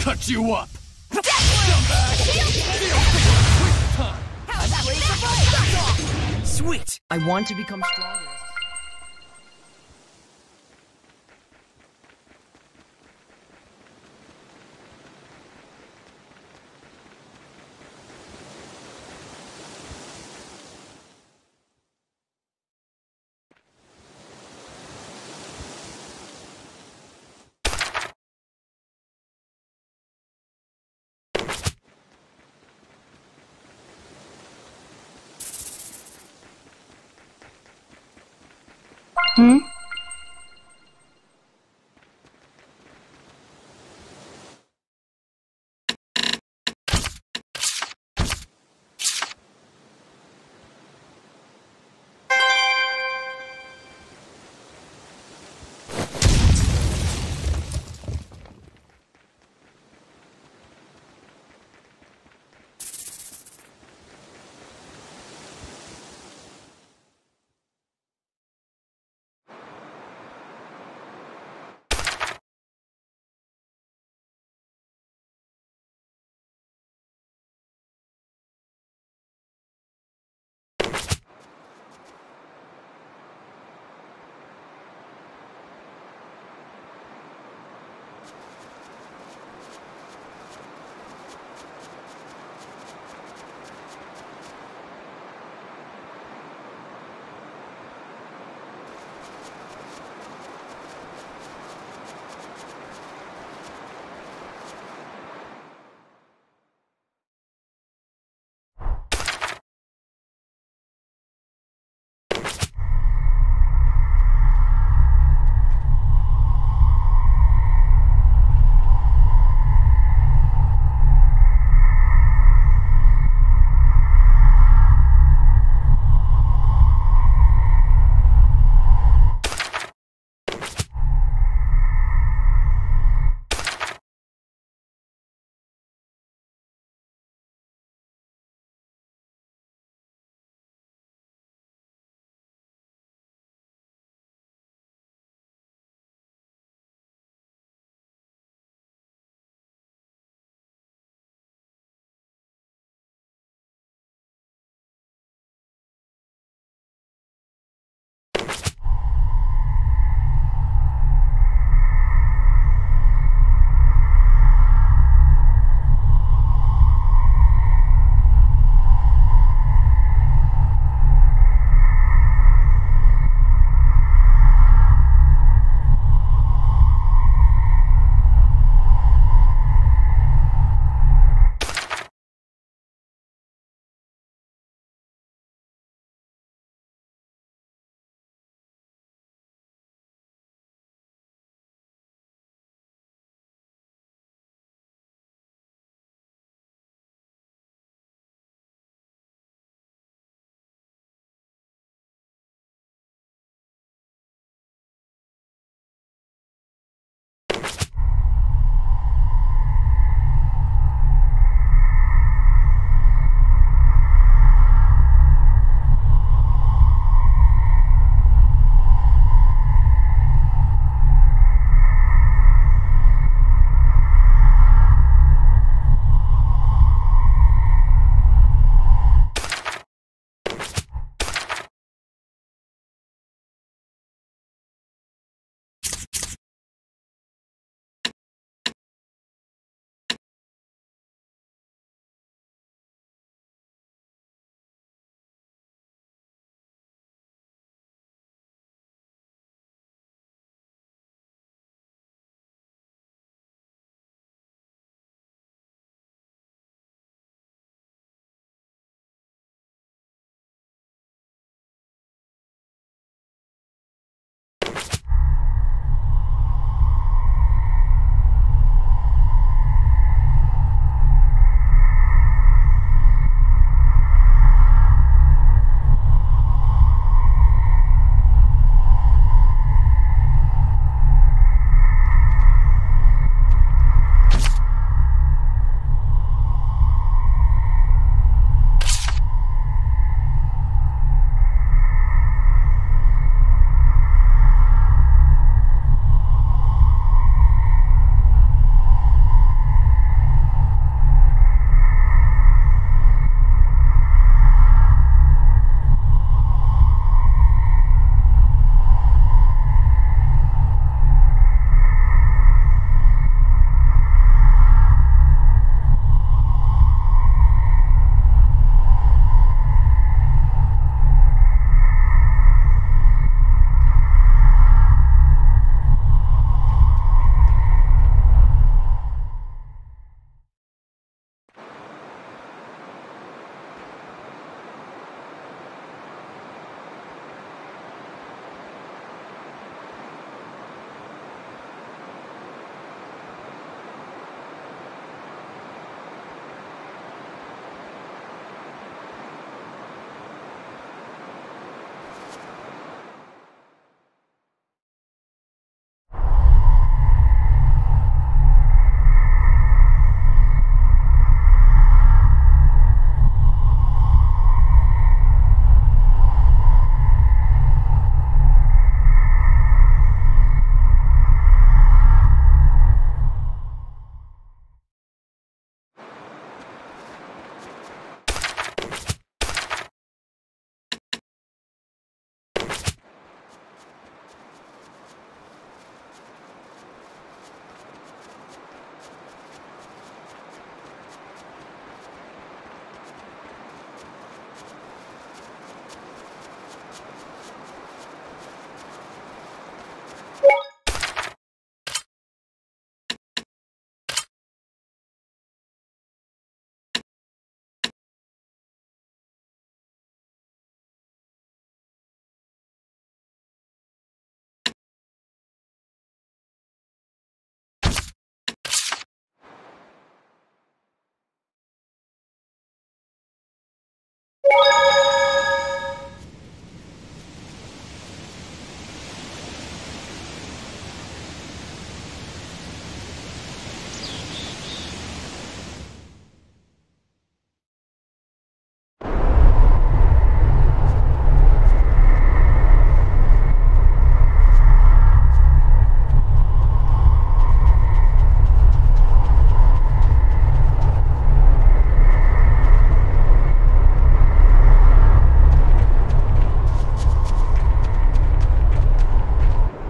cut you up! How's that way? Sweet! I want to become stronger. Hmm?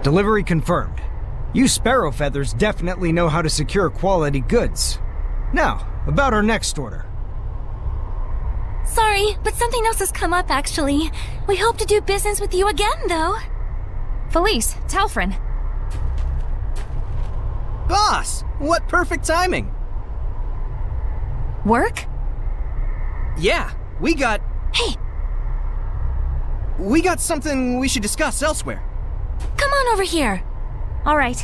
Delivery confirmed. You sparrow feathers definitely know how to secure quality goods. Now, about our next order. Sorry, but something else has come up actually. We hope to do business with you again, though. Felice, Talfrin. Boss! What perfect timing! Work? Yeah, we got Hey, something we should discuss elsewhere. come on over here. All right.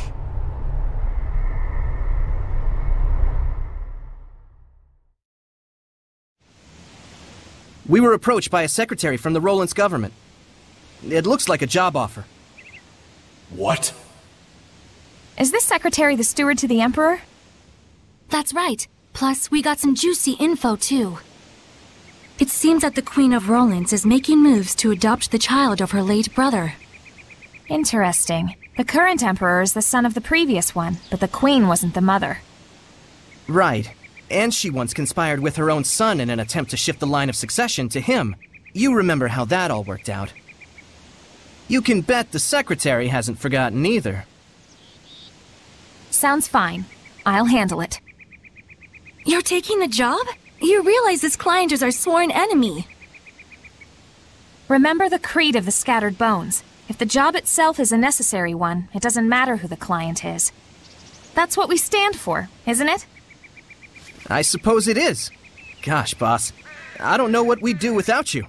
We were approached by a secretary from the Roland's government. It looks like a job offer. What? Is this secretary the steward to the Emperor? That's right. Plus, we got some juicy info, too. It seems that the Queen of Roland's is making moves to adopt the child of her late brother. Interesting. The current Emperor is the son of the previous one, but the Queen wasn't the mother. Right. And she once conspired with her own son in an attempt to shift the line of succession to him. You remember how that all worked out. You can bet the secretary hasn't forgotten either. Sounds fine. I'll handle it. You're taking the job? You realize this client is our sworn enemy. Remember the creed of the Scattered Bones. If the job itself is a necessary one, it doesn't matter who the client is. That's what we stand for, isn't it? I suppose it is. Gosh, boss. I don't know what we'd do without you.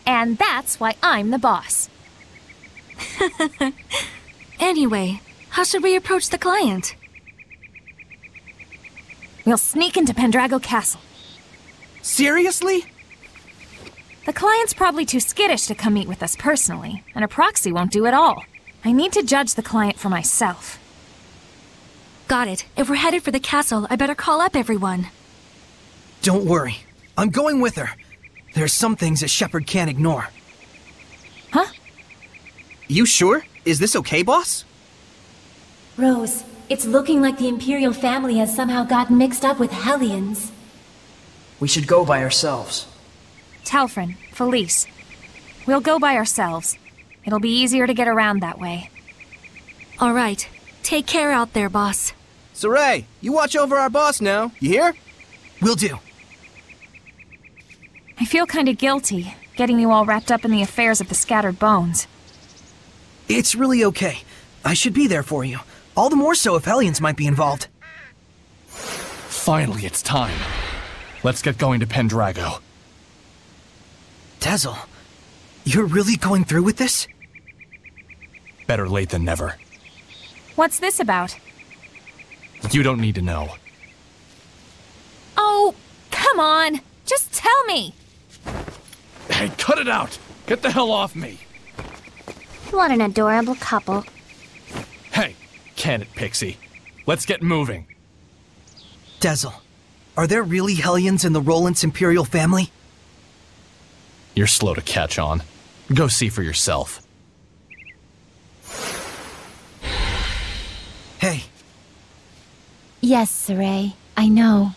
And that's why I'm the boss. Anyway, how should we approach the client? We'll sneak into Pendrago Castle. Seriously? The client's probably too skittish to come meet with us personally, and a proxy won't do it all. I need to judge the client for myself. Got it. If we're headed for the castle, I better call up everyone. Don't worry. I'm going with her. There's some things a shepherd can't ignore. Huh? You sure? Is this okay, boss? Rose, it's looking like the Imperial family has somehow gotten mixed up with Hellions. We should go by ourselves. Talfrin, Felice. We'll go by ourselves. It'll be easier to get around that way. All right. Take care out there, boss. Saray, you watch over our boss now. You hear? Will do. I feel kinda guilty, getting you all wrapped up in the affairs of the Scattered Bones. It's really okay. I should be there for you. All the more so if Hellions might be involved. Finally, it's time. Let's get going to Pendrago. Tezel, you're really going through with this? Better late than never. What's this about? You don't need to know. Oh, come on! Just tell me! Hey, cut it out! Get the hell off me! What an adorable couple. Hey, can it, Pixie? Let's get moving. Tezel, are there really Hellions in the Roland's Imperial family? You're slow to catch on. Go see for yourself. Hey. Yes, Saray, I know.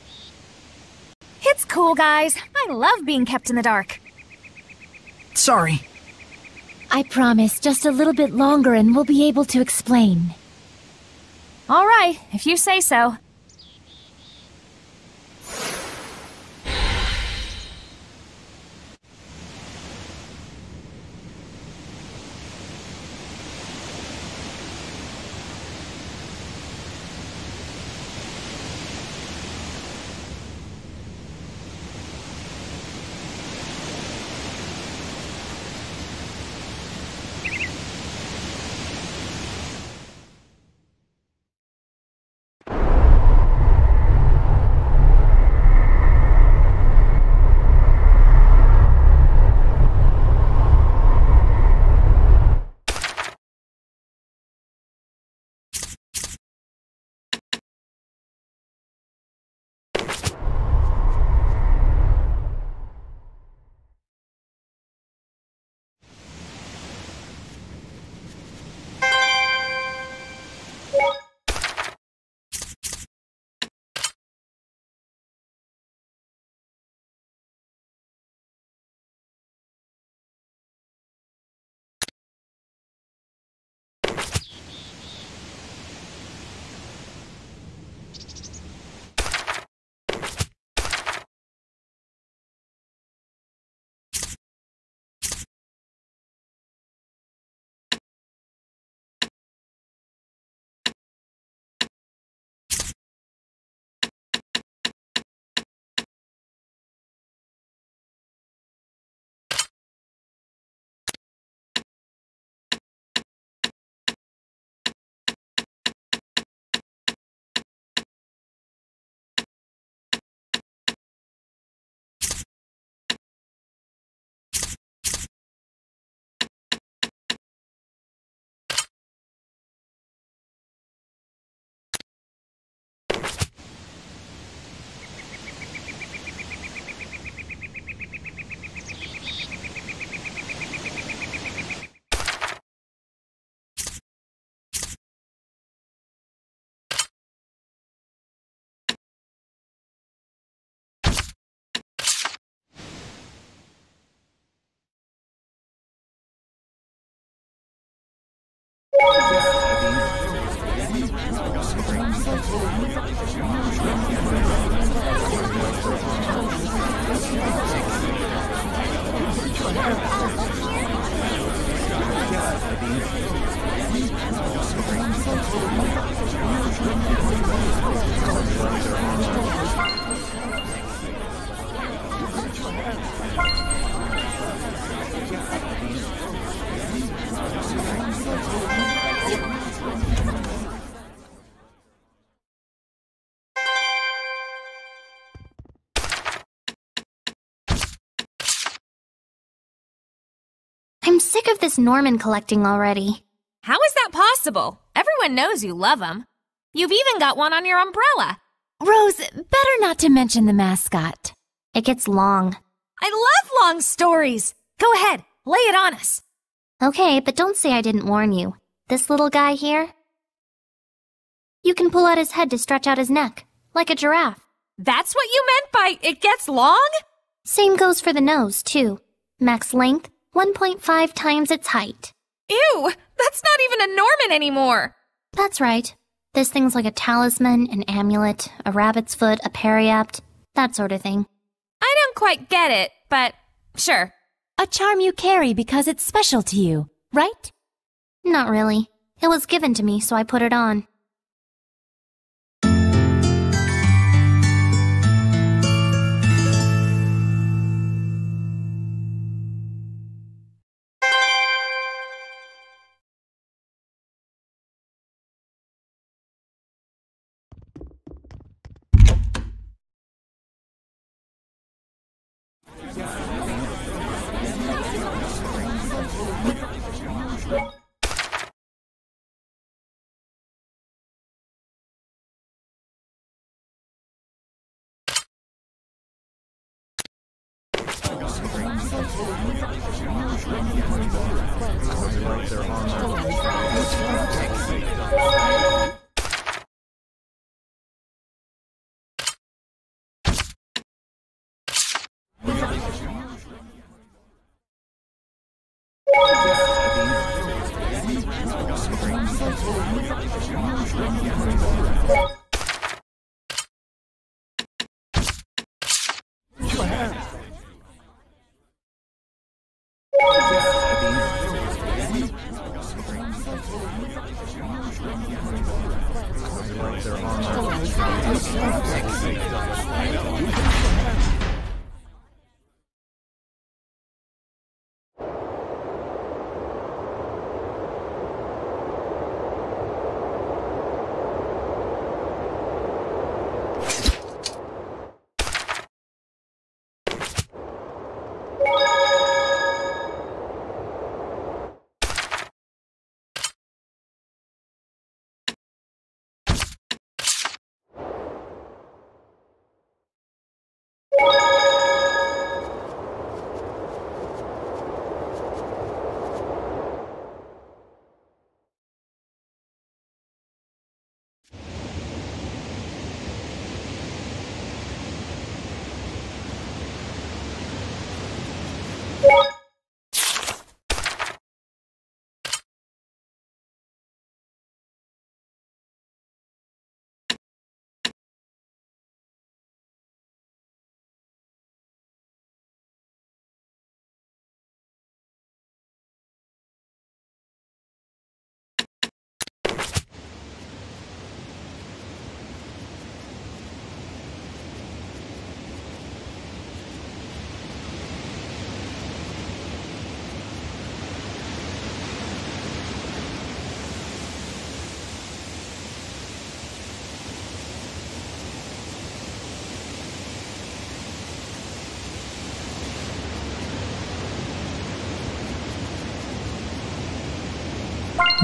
It's cool, guys. I love being kept in the dark. Sorry. I promise, just a little bit longer and we'll be able to explain. All right, if you say so. I'm sick of this Norman collecting already. How is that possible? Everyone knows you love him. You've even got one on your umbrella. Rose, better not to mention the mascot. It gets long. I love long stories. Go ahead, lay it on us. Okay, but don't say I didn't warn you. This little guy here? You can pull out his head to stretch out his neck, like a giraffe. That's what you meant by it gets long? Same goes for the nose, too. Max length, 1.5 times its height. Ew, that's not even a Norman anymore. That's right. This thing's like a talisman, an amulet, a rabbit's foot, a periapt, that sort of thing. I don't quite get it, but sure. A charm you carry because it's special to you, right? Not really. It was given to me, so I put it on.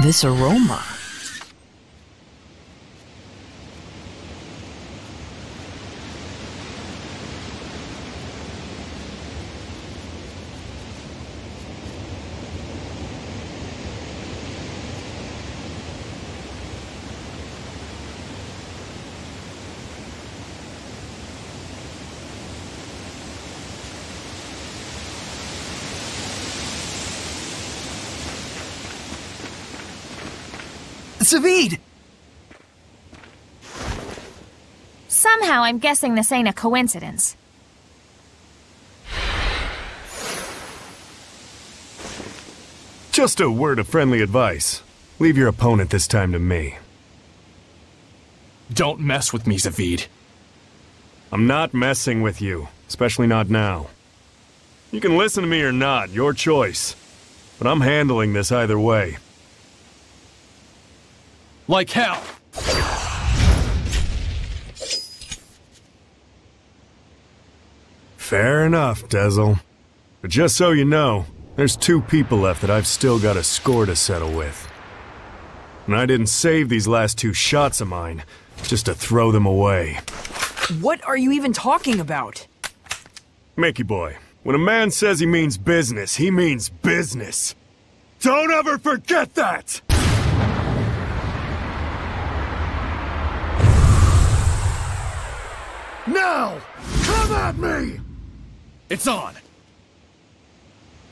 This aroma. Savid! Somehow I'm guessing this ain't a coincidence. Just a word of friendly advice. Leave your opponent this time to me. Don't mess with me, Zavid. I'm not messing with you, especially not now. You can listen to me or not, your choice. But I'm handling this either way. Like hell! Fair enough, Dezel. But just so you know, there's 2 people left that I've still got a score to settle with. And I didn't save these last 2 shots of mine, just to throw them away. What are you even talking about? Mickey boy, when a man says he means business, he means business. Don't ever forget that! Now! Come at me! It's on!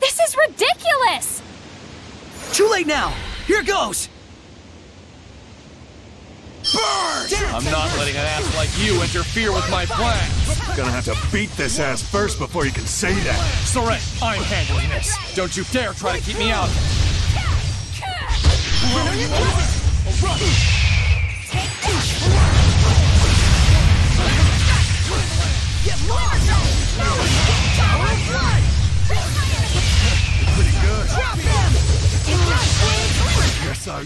This is ridiculous! Too late now! Here goes! I'm not letting an ass like you interfere with my plans! Gonna have to beat this ass first before you can say that. Soren, I'm handling this. Don't you dare try to keep me out. Pretty good. Yes, I...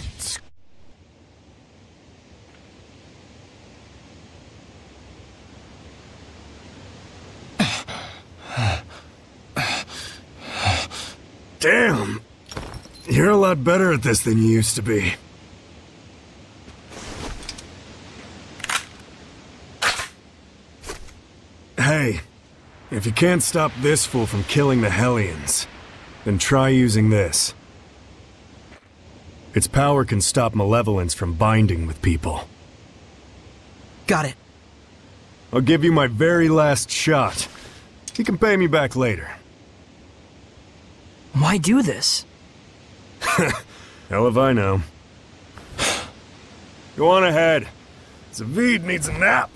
Damn! You're a lot better at this than you used to be. Hey, if you can't stop this fool from killing the Hellions, then try using this. Its power can stop malevolence from binding with people. Got it. I'll give you my very last shot. You can pay me back later. Why do this? Hell if I know. Go on ahead. Zavid needs a nap.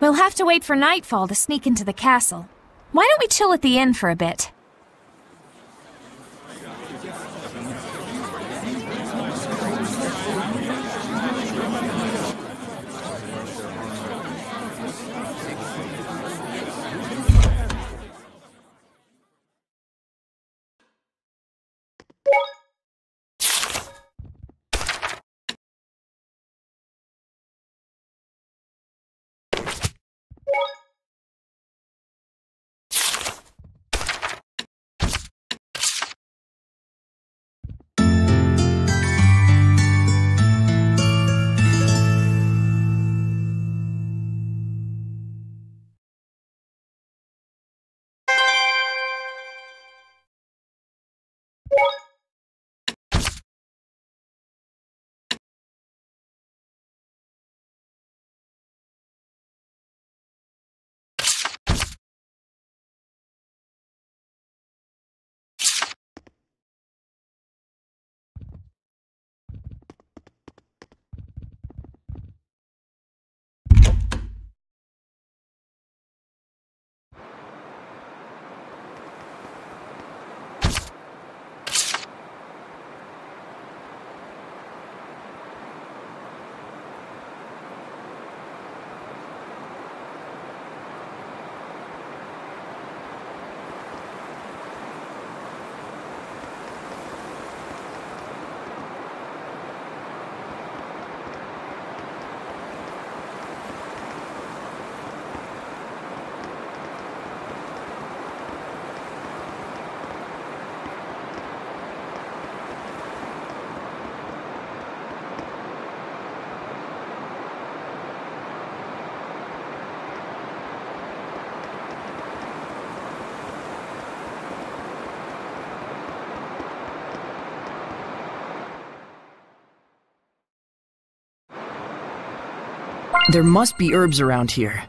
We'll have to wait for nightfall to sneak into the castle. Why don't we chill at the inn for a bit? There must be herbs around here.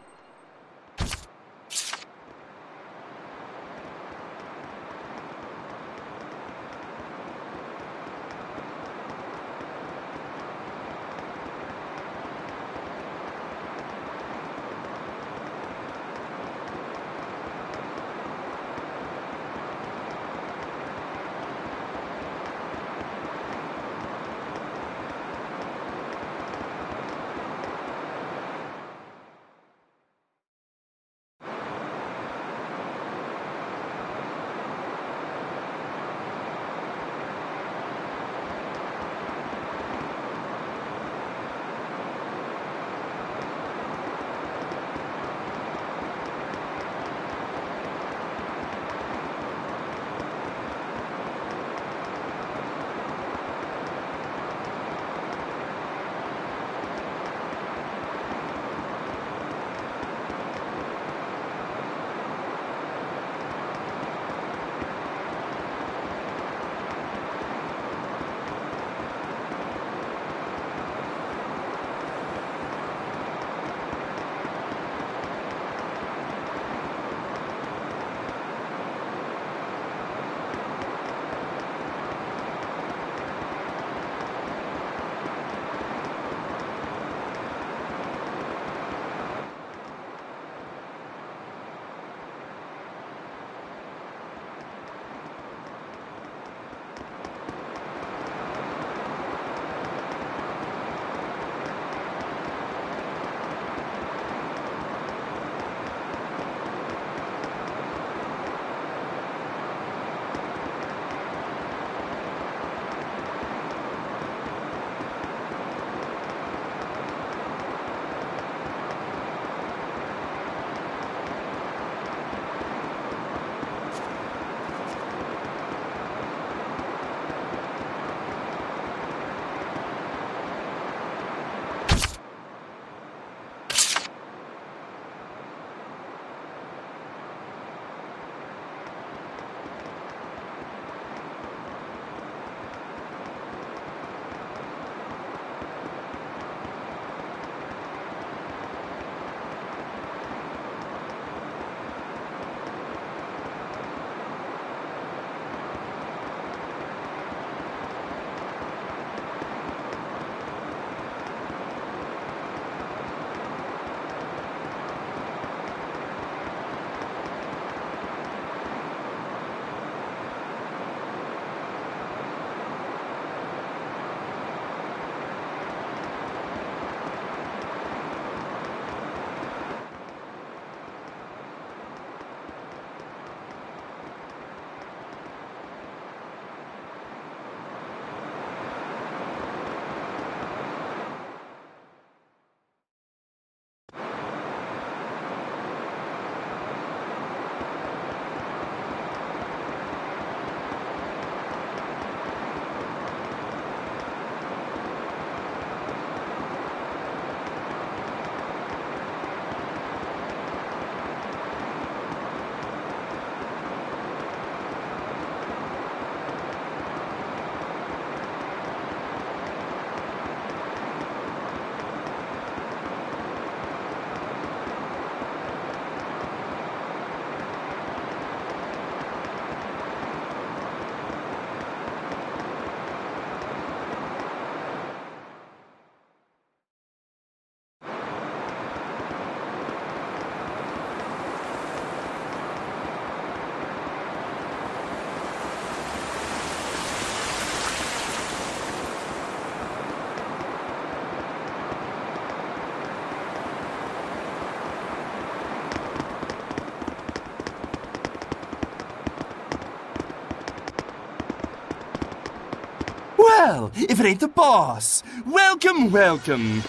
Well, if it ain't the boss! Welcome, welcome!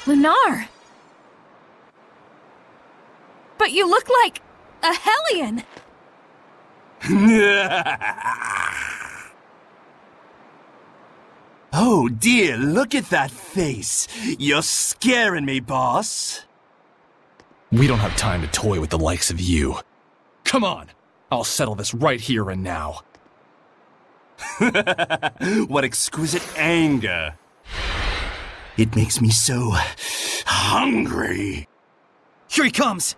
Lunar! But you look like a Hellion! Oh dear, look at that face! You're scaring me, boss! We don't have time to toy with the likes of you. Come on! I'll settle this right here and now. What exquisite anger! It makes me so hungry. Here he comes!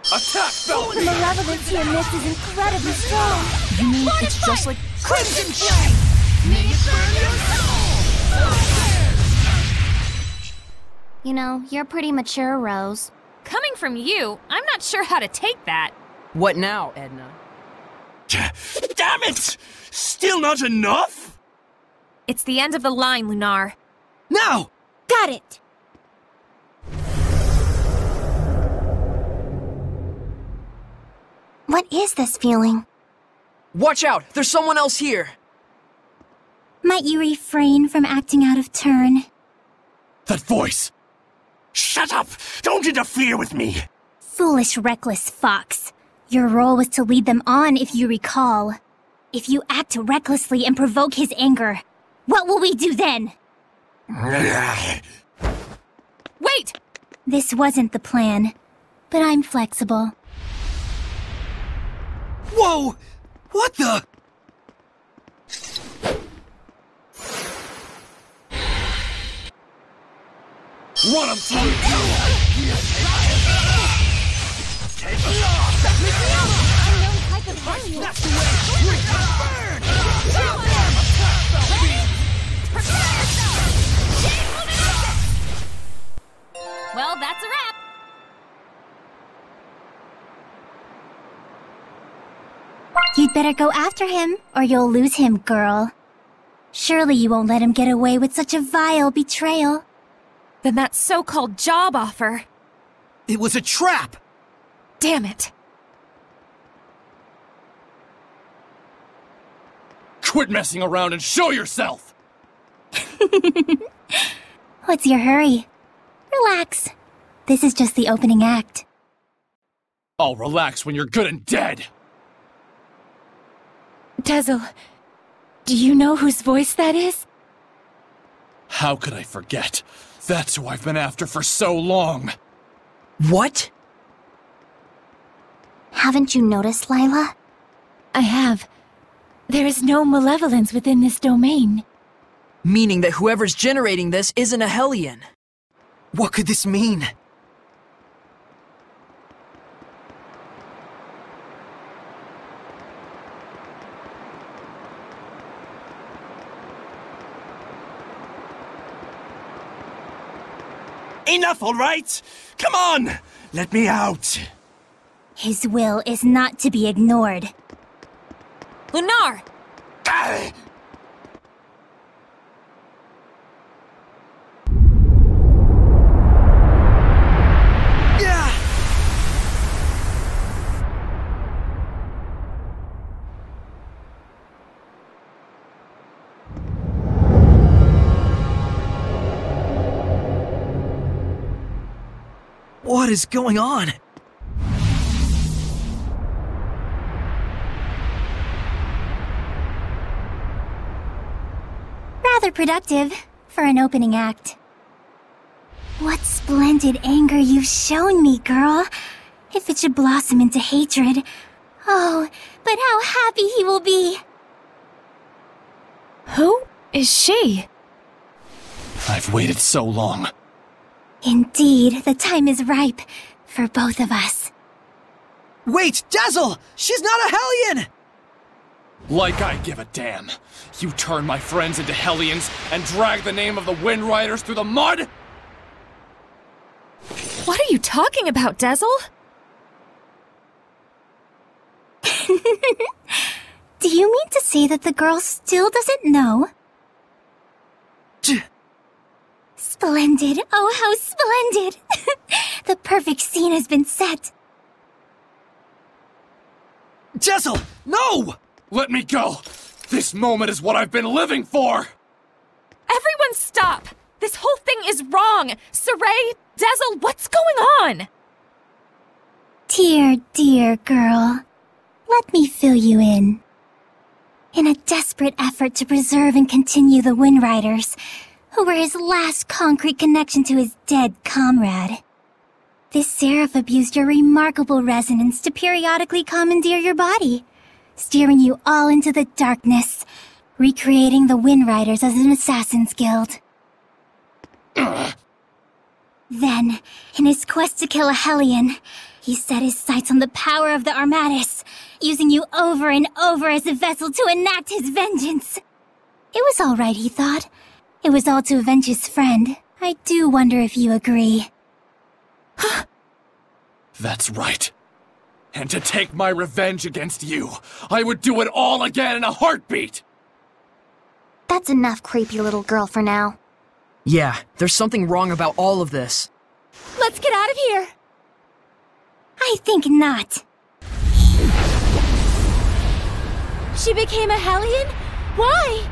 Attack, Falcon! The malevolence here mist is incredibly strong. You mean it's just like Crimson Flame! You know, you're pretty mature, Rose. Coming from you, I'm not sure how to take that. what now, Edna? Damn it! Still not enough? It's the end of the line, Lunar. Now! Got it! What is this feeling? Watch out! There's someone else here! Might you refrain from acting out of turn? That voice! Shut up! Don't interfere with me! Foolish, reckless fox. Your role was to lead them on, if you recall. If you act recklessly and provoke his anger, what will we do then? Wait! This wasn't the plan, but I'm flexible. Whoa! What the? Run him through! Well, that's a wrap. You'd better go after him, or you'll lose him, girl. Surely you won't let him get away with such a vile betrayal. Then that so-called job offer. It was a trap! Damn it. Quit messing around and show yourself! What's your hurry? Relax. This is just the opening act. I'll relax when you're good and dead! Dazzle, do you know whose voice that is? How could I forget? That's who I've been after for so long! What? Haven't you noticed, Lila? I have. There is no malevolence within this domain. Meaning that whoever's generating this isn't a Hellion. What could this mean? Enough, all right? Come on! Let me out! His will is not to be ignored. Lunar! Ah! What is going on? Rather productive for an opening act. What splendid anger you've shown me, girl. If it should blossom into hatred. Oh, but how happy he will be. Who is she? I've waited so long. Indeed, the time is ripe for both of us. Wait, Dazzle! She's not a Hellion! Like I give a damn. You turn my friends into Hellions and drag the name of the Wind Riders through the mud? What are you talking about, Dazzle? Do you mean to say that the girl still doesn't know? Splendid! Oh, how splendid! The perfect scene has been set. Dazzle, no! Let me go! This moment is what I've been living for! Everyone stop! This whole thing is wrong! Saray, Dazzle, what's going on? Dear, dear girl. Let me fill you in. In a desperate effort to preserve and continue the Wind Riders, who were his last concrete connection to his dead comrade, this seraph abused your remarkable resonance to periodically commandeer your body, steering you all into the darkness, recreating the Wind Riders as an assassin's guild. Then, in his quest to kill a Hellion, he set his sights on the power of the Armatis, using you over and over as a vessel to enact his vengeance. It was all right, he thought. It was all to avenge his friend. I do wonder if you agree. That's right. And to take my revenge against you, I would do it all again in a heartbeat! That's enough, creepy little girl, for now. Yeah, there's something wrong about all of this. Let's get out of here! I think not. She became a Hellion? Why?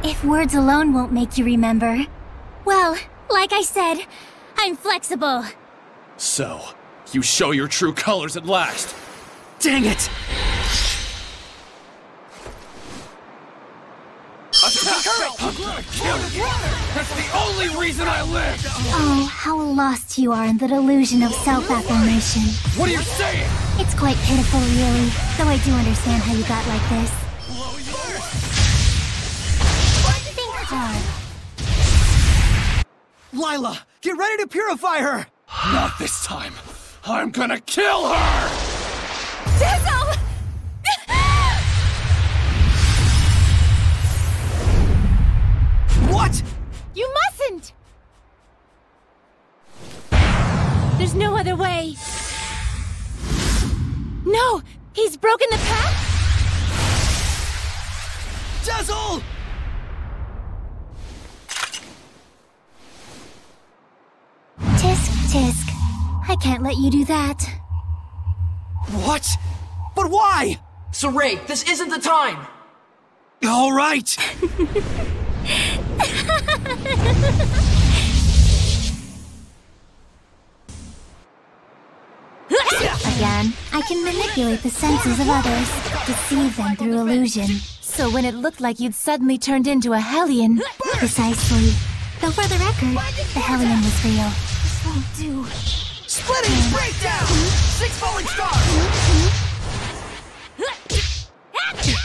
If words alone won't make you remember, well, like I said, I'm flexible. So, you show your true colors at last. Dang it! I'm gonna kill you! That's the only reason I live! Oh, how lost you are in the delusion of self-affirmation. What are you saying? It's quite pitiful, really, though I do understand how you got like this. Think hard. Lila, get ready to purify her! Not this time. I'm gonna kill her! Dizzle! What? You mustn't! There's no other way. No! He's broken the pact? Dazzle! Tisk, tisk. I can't let you do that. What? But why? Saray, this isn't the time! All right! Again, I can manipulate the senses of others, deceive them through illusion. So when it looked like you'd suddenly turned into a Hellion... Precisely. Though for the record, the Hellion was real. This won't do. Splitting breakdown! 6 falling stars!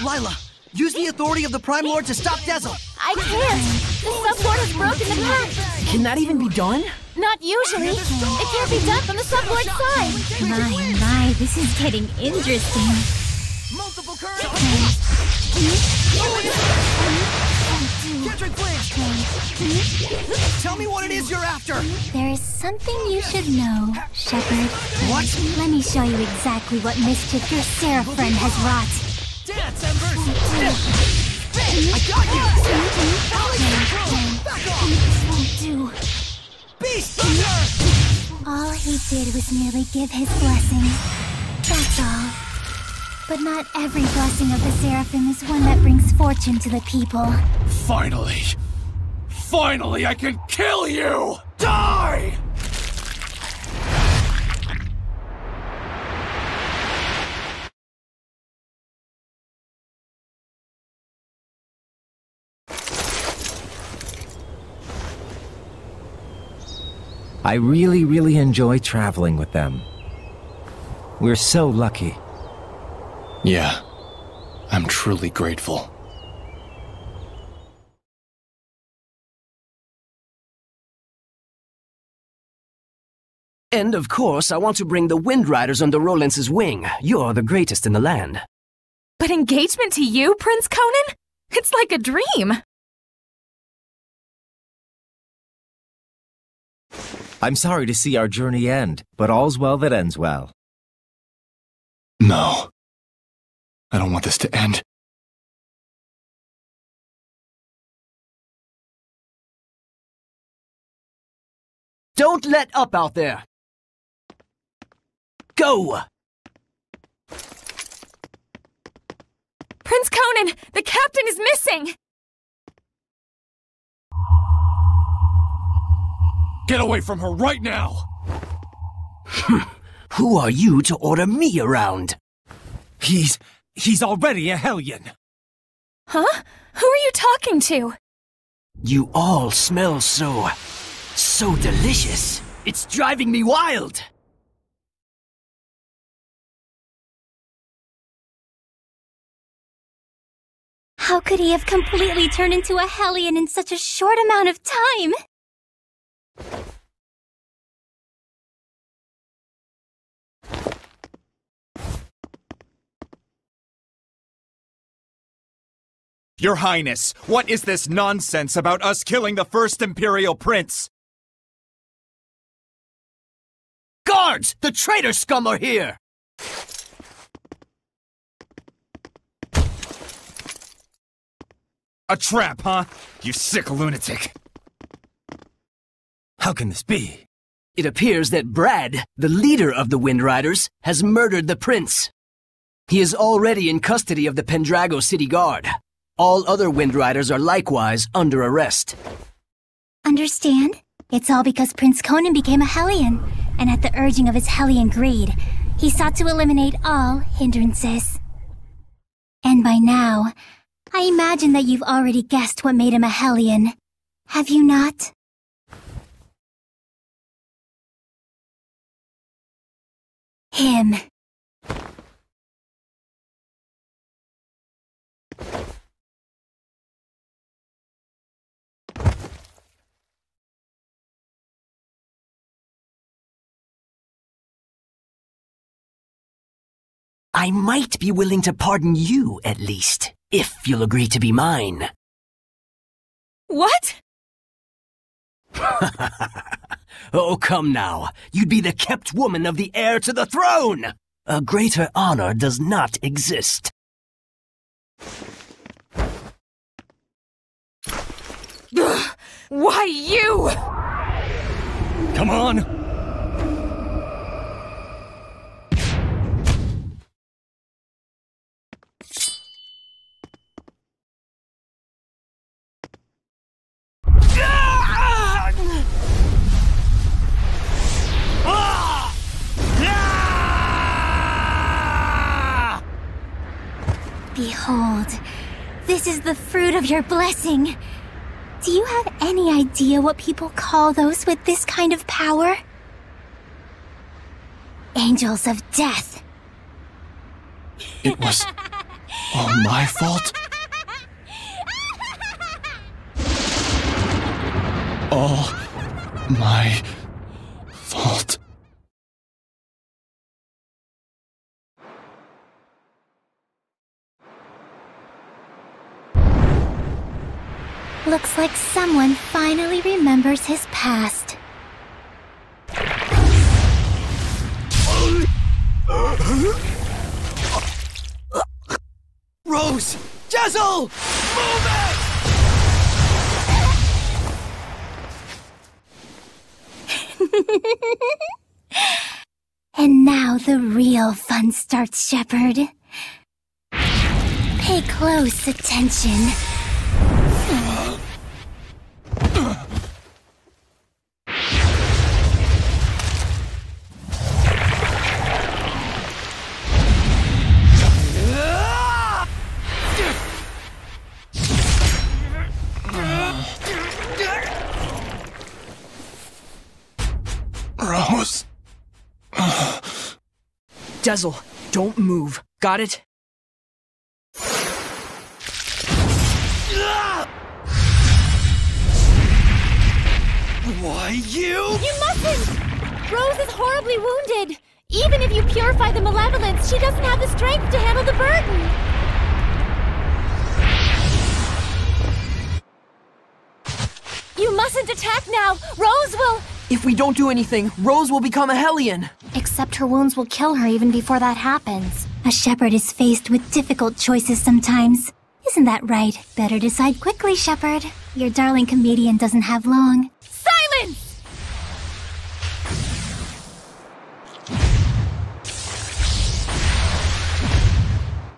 Lila, use the authority of the Prime Lord to stop Dazzle! I can't! The Sublord has broken the pact! Can that even be done? Not usually. It can't be done from the Sublord's side. My, this is getting interesting. Multiple currents! Catching flames! Tell me what it is you're after! There is something you should know, Shepard. What? Let me show you exactly what mischief your Seraph friend has wrought. Dance, Embers! I got you! Back off! This won't do. Beast Thunder! All he did was merely give his blessing. That's all. But not every blessing of the Seraphim is one that brings fortune to the people. Finally! Finally, I can kill you! Die! I really enjoy traveling with them. We're so lucky. Yeah, I'm truly grateful. And of course, I want to bring the Wind Riders under Rollins' wing. You're the greatest in the land. But engagement to you, Prince Conan? It's like a dream. I'm sorry to see our journey end, but all's well that ends well. No. I don't want this to end. Don't let up out there! Go! Prince Conan, the captain is missing! Get away from her right now! Who are you to order me around? He's already a Hellion! Huh? Who are you talking to? You all smell so delicious. It's driving me wild! How could he have completely turned into a Hellion in such a short amount of time? Your Highness, what is this nonsense about us killing the first Imperial Prince? Guards! The traitor scum are here! A trap, huh? You sick lunatic. How can this be? It appears that Brad, the leader of the Wind Riders, has murdered the prince. He is already in custody of the Pendrago City Guard. All other Wind Riders are likewise under arrest. Understand? It's all because Prince Conan became a Hellion, and at the urging of his Hellion greed, he sought to eliminate all hindrances. And by now, I imagine that you've already guessed what made him a Hellion. Have you not? Him. I might be willing to pardon you, at least, if you'll agree to be mine. What? Oh, come now. You'd be the kept woman of the heir to the throne! A greater honor does not exist. Why you? Come on! Behold, this is the fruit of your blessing. Do you have any idea what people call those with this kind of power? Angels of death. It was all my fault? All my fault. Looks like someone finally remembers his past. Rose! Jezel! Move it! And now the real fun starts, Shepard. Pay close attention. Rose. Jezel, don't move. Got it? Why, you? You mustn't! Rose is horribly wounded. Even if you purify the malevolence, she doesn't have the strength to handle the burden. You mustn't attack now! Rose will— If we don't do anything, Rose will become a Hellion. Except her wounds will kill her even before that happens. A shepherd is faced with difficult choices sometimes. Isn't that right? Better decide quickly, Shepard. Your darling comedian doesn't have long. Silence!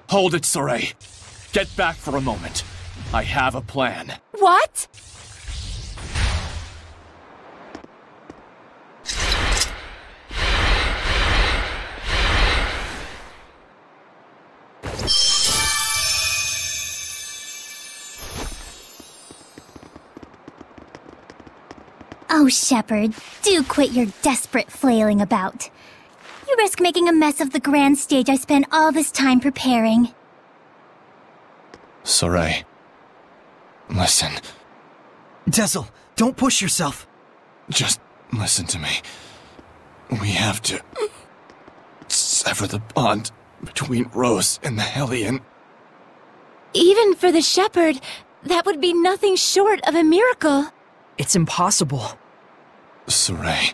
Hold it, Soray. Get back for a moment. I have a plan. What? Oh, Shepard, do quit your desperate flailing about. You risk making a mess of the grand stage I spent all this time preparing. Sorey. Listen. Dezel, don't push yourself. Just listen to me. We have to sever the bond between Rose and the Hellion. Even for the shepherd, that would be nothing short of a miracle. It's impossible. Sorey,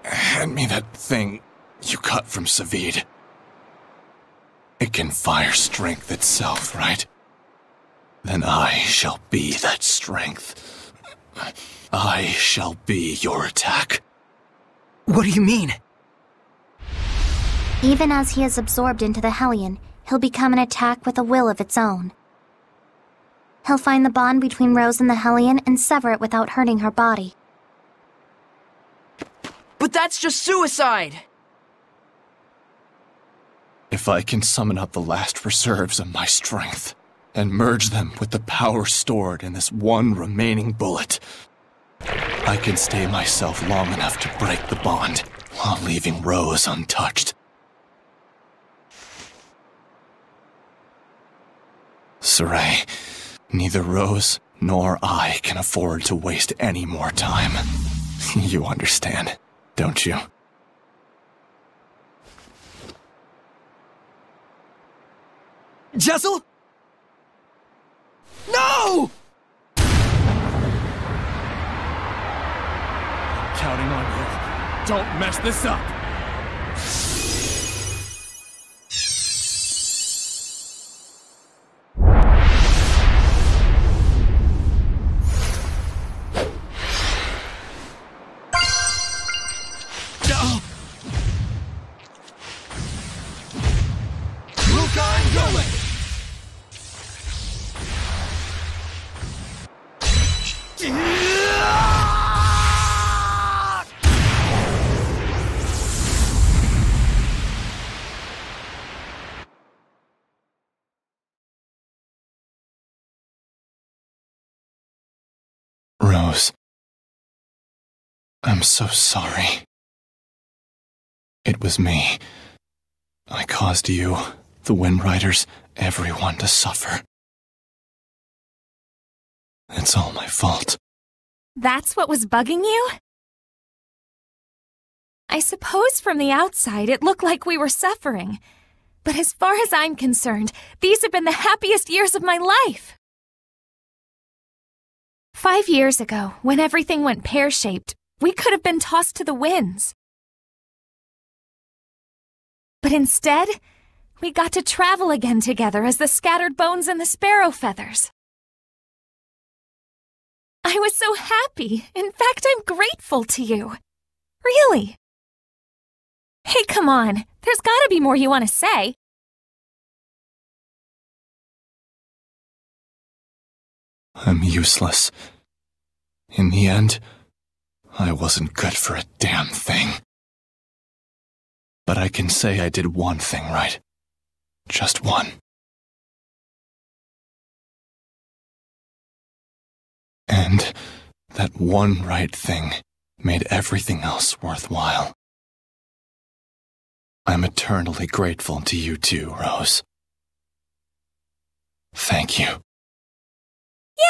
hand me that thing you cut from Savid. It can fire strength itself, right? Then I shall be that strength. I shall be your attack. What do you mean? Even as he is absorbed into the Hellion, he'll become an attack with a will of its own. He'll find the bond between Rose and the Hellion and sever it without hurting her body. But that's just suicide! If I can summon up the last reserves of my strength, and merge them with the power stored in this one remaining bullet, I can stay myself long enough to break the bond, while leaving Rose untouched. Sorey, neither Rose nor I can afford to waste any more time. You understand, don't you? Dezel? No! Counting on you. Don't mess this up! Rose, I'm so sorry. It was me. I caused you, the Wind Riders, everyone to suffer. It's all my fault. That's what was bugging you? I suppose from the outside it looked like we were suffering. But as far as I'm concerned, these have been the happiest years of my life. 5 years ago, when everything went pear-shaped, we could have been tossed to the winds. But instead, we got to travel again together as the scattered bones and the sparrow feathers. I was so happy. In fact, I'm grateful to you. Really. Hey, come on. There's gotta be more you want to say. I'm useless. In the end, I wasn't good for a damn thing. But I can say I did one thing right. Just one. And that one right thing made everything else worthwhile. I'm eternally grateful to you too, Rose. Thank you.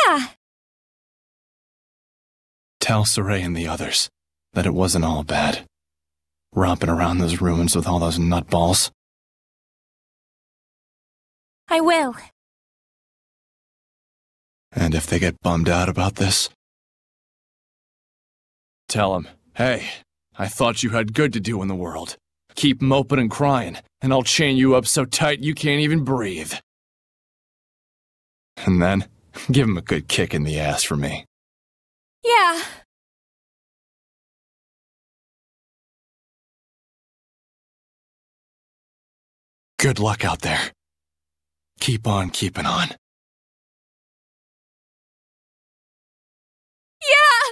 Yeah. Tell Sorey and the others that it wasn't all bad. Romping around those ruins with all those nutballs. I will. And if they get bummed out about this, tell them, hey, I thought you had good to do in the world. Keep moping and crying, and I'll chain you up so tight you can't even breathe. And then, give them a good kick in the ass for me. Yeah. Good luck out there. Keep on keeping on. Yeah!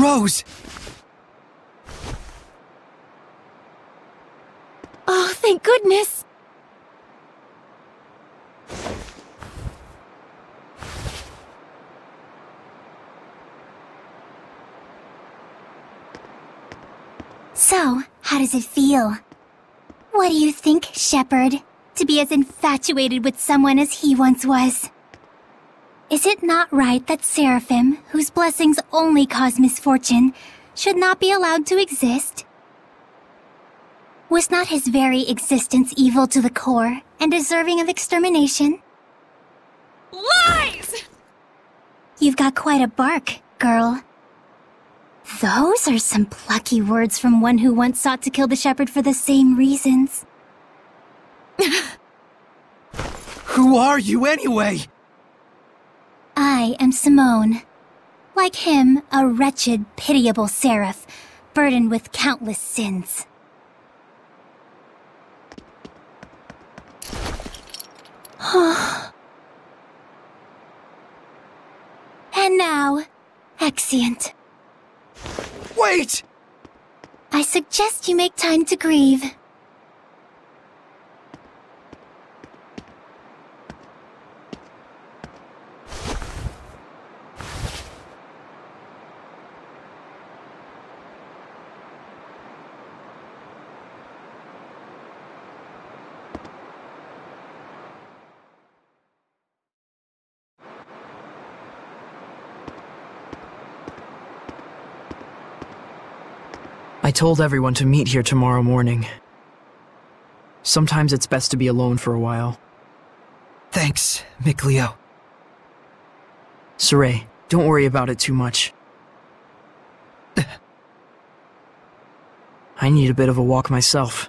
Rose! Oh, thank goodness! How does it feel? What do you think, Shepherd? To be as infatuated with someone as he once was. Is it not right that Seraphim, whose blessings only cause misfortune, should not be allowed to exist? Was not his very existence evil to the core and deserving of extermination? Lies! You've got quite a bark, girl. Those are some plucky words from one who once sought to kill the shepherd for the same reasons. Who are you anyway? I am Simone. Like him, a wretched, pitiable seraph, burdened with countless sins. And now, Exeunt. Wait! I suggest you make time to grieve. I told everyone to meet here tomorrow morning. Sometimes it's best to be alone for a while. Thanks, Mikleo. Saray, don't worry about it too much. I need a bit of a walk myself.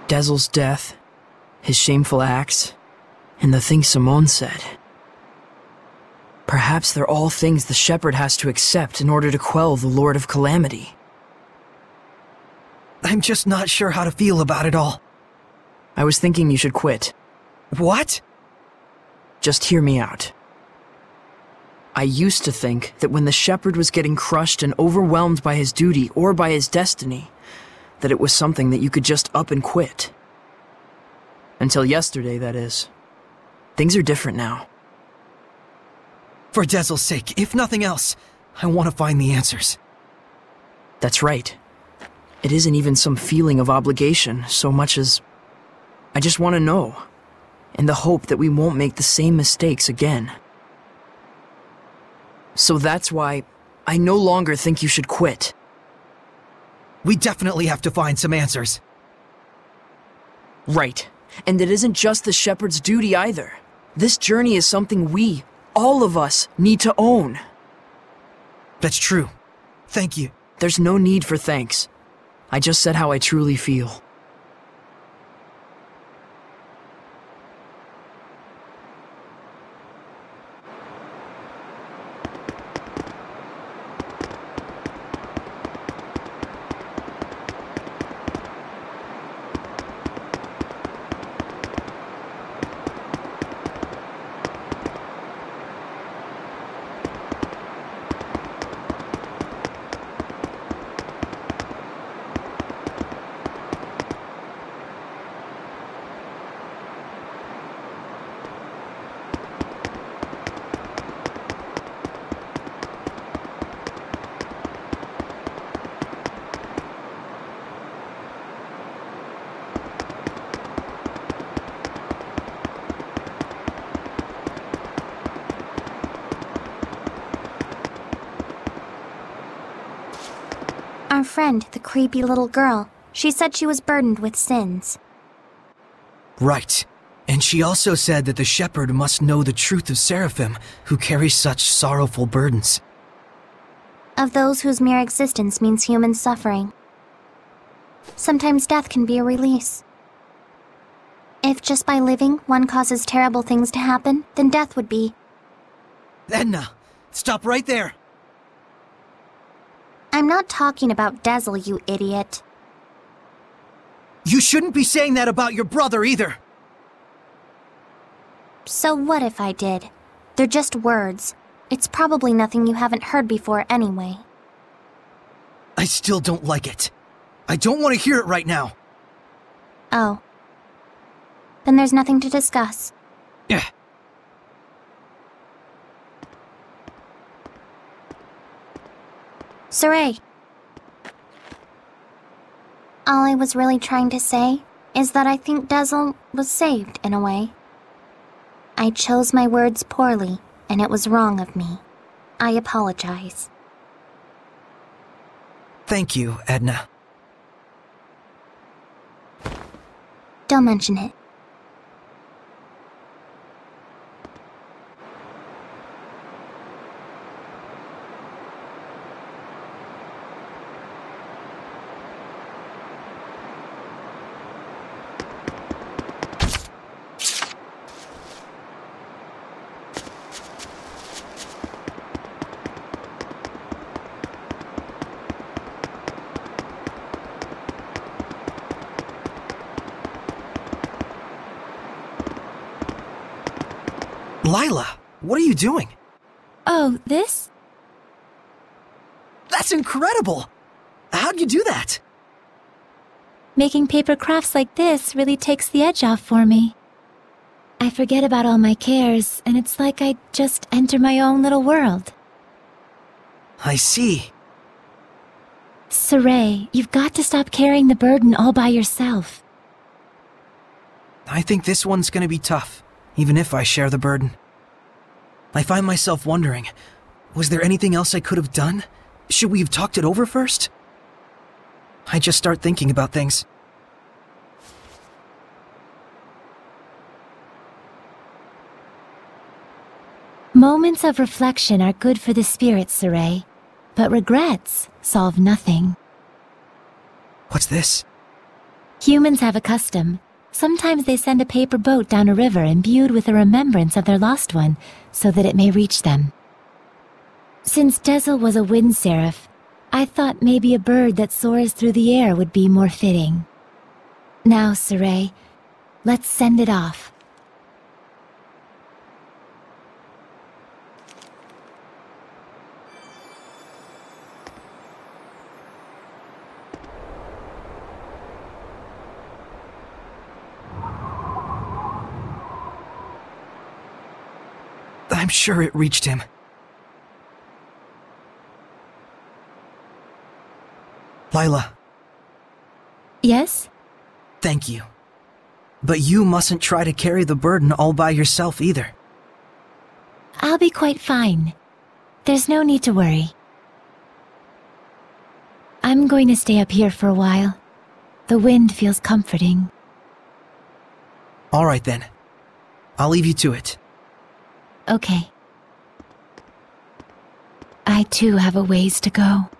Dezel's death, his shameful acts, and the things Simone said. Perhaps they're all things the Shepherd has to accept in order to quell the Lord of Calamity. I'm just not sure how to feel about it all. I was thinking you should quit. What? Just hear me out. I used to think that when the Shepherd was getting crushed and overwhelmed by his duty or by his destiny, that it was something that you could just up and quit. Until yesterday, that is. Things are different now. For Dezel's sake, if nothing else, I want to find the answers. That's right. It isn't even some feeling of obligation so much as I just want to know, in the hope that we won't make the same mistakes again. So that's why I no longer think you should quit. We definitely have to find some answers. Right. And it isn't just the Shepherd's duty either. This journey is something we, all of us, need to own. That's true. Thank you. There's no need for thanks. I just said how I truly feel. Our friend, the creepy little girl, she said she was burdened with sins. Right. And she also said that the shepherd must know the truth of Seraphim, who carry such sorrowful burdens. Of those whose mere existence means human suffering. Sometimes death can be a release. If just by living, one causes terrible things to happen, then death would be... Edna, stop right there! I'm not talking about Dazzle, you idiot. You shouldn't be saying that about your brother either! So what if I did? They're just words. It's probably nothing you haven't heard before anyway. I still don't like it. I don't want to hear it right now. Oh. Then there's nothing to discuss. Yeah. Saray. All I was really trying to say is that I think Dazzle was saved in a way. I chose my words poorly, and it was wrong of me. I apologize. Thank you, Edna. Don't mention it. Lila, what are you doing? Oh, this? That's incredible! How'd you do that? Making paper crafts like this really takes the edge off for me. I forget about all my cares, and it's like I just enter my own little world. I see. Saray, you've got to stop carrying the burden all by yourself. I think this one's gonna be tough, even if I share the burden. I find myself wondering, was there anything else I could have done? Should we have talked it over first? I just start thinking about things. Moments of reflection are good for the spirit, Saray, but regrets solve nothing. What's this? Humans have a custom. Sometimes they send a paper boat down a river imbued with a remembrance of their lost one, so that it may reach them. Since Dazzle was a wind seraph, I thought maybe a bird that soars through the air would be more fitting. Now, Saray, let's send it off. I'm sure it reached him. Lila. Yes? Thank you. But you mustn't try to carry the burden all by yourself either. I'll be quite fine. There's no need to worry. I'm going to stay up here for a while. The wind feels comforting. All right then. I'll leave you to it. Okay. I too have a ways to go.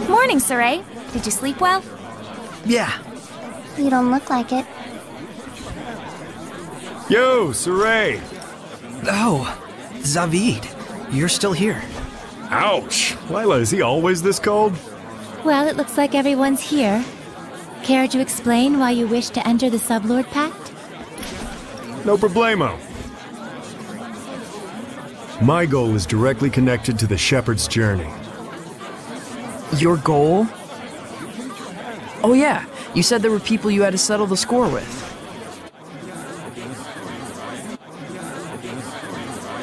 Morning, Saray. Did you sleep well? Yeah. You don't look like it. Yo, Saray! Oh, Zavid. You're still here. Ouch! Lila, is he always this cold? Well, it looks like everyone's here. Care to explain why you wish to enter the Sublord Pact? No problemo. My goal is directly connected to the Shepherd's journey. Your goal? Oh yeah, you said there were people you had to settle the score with.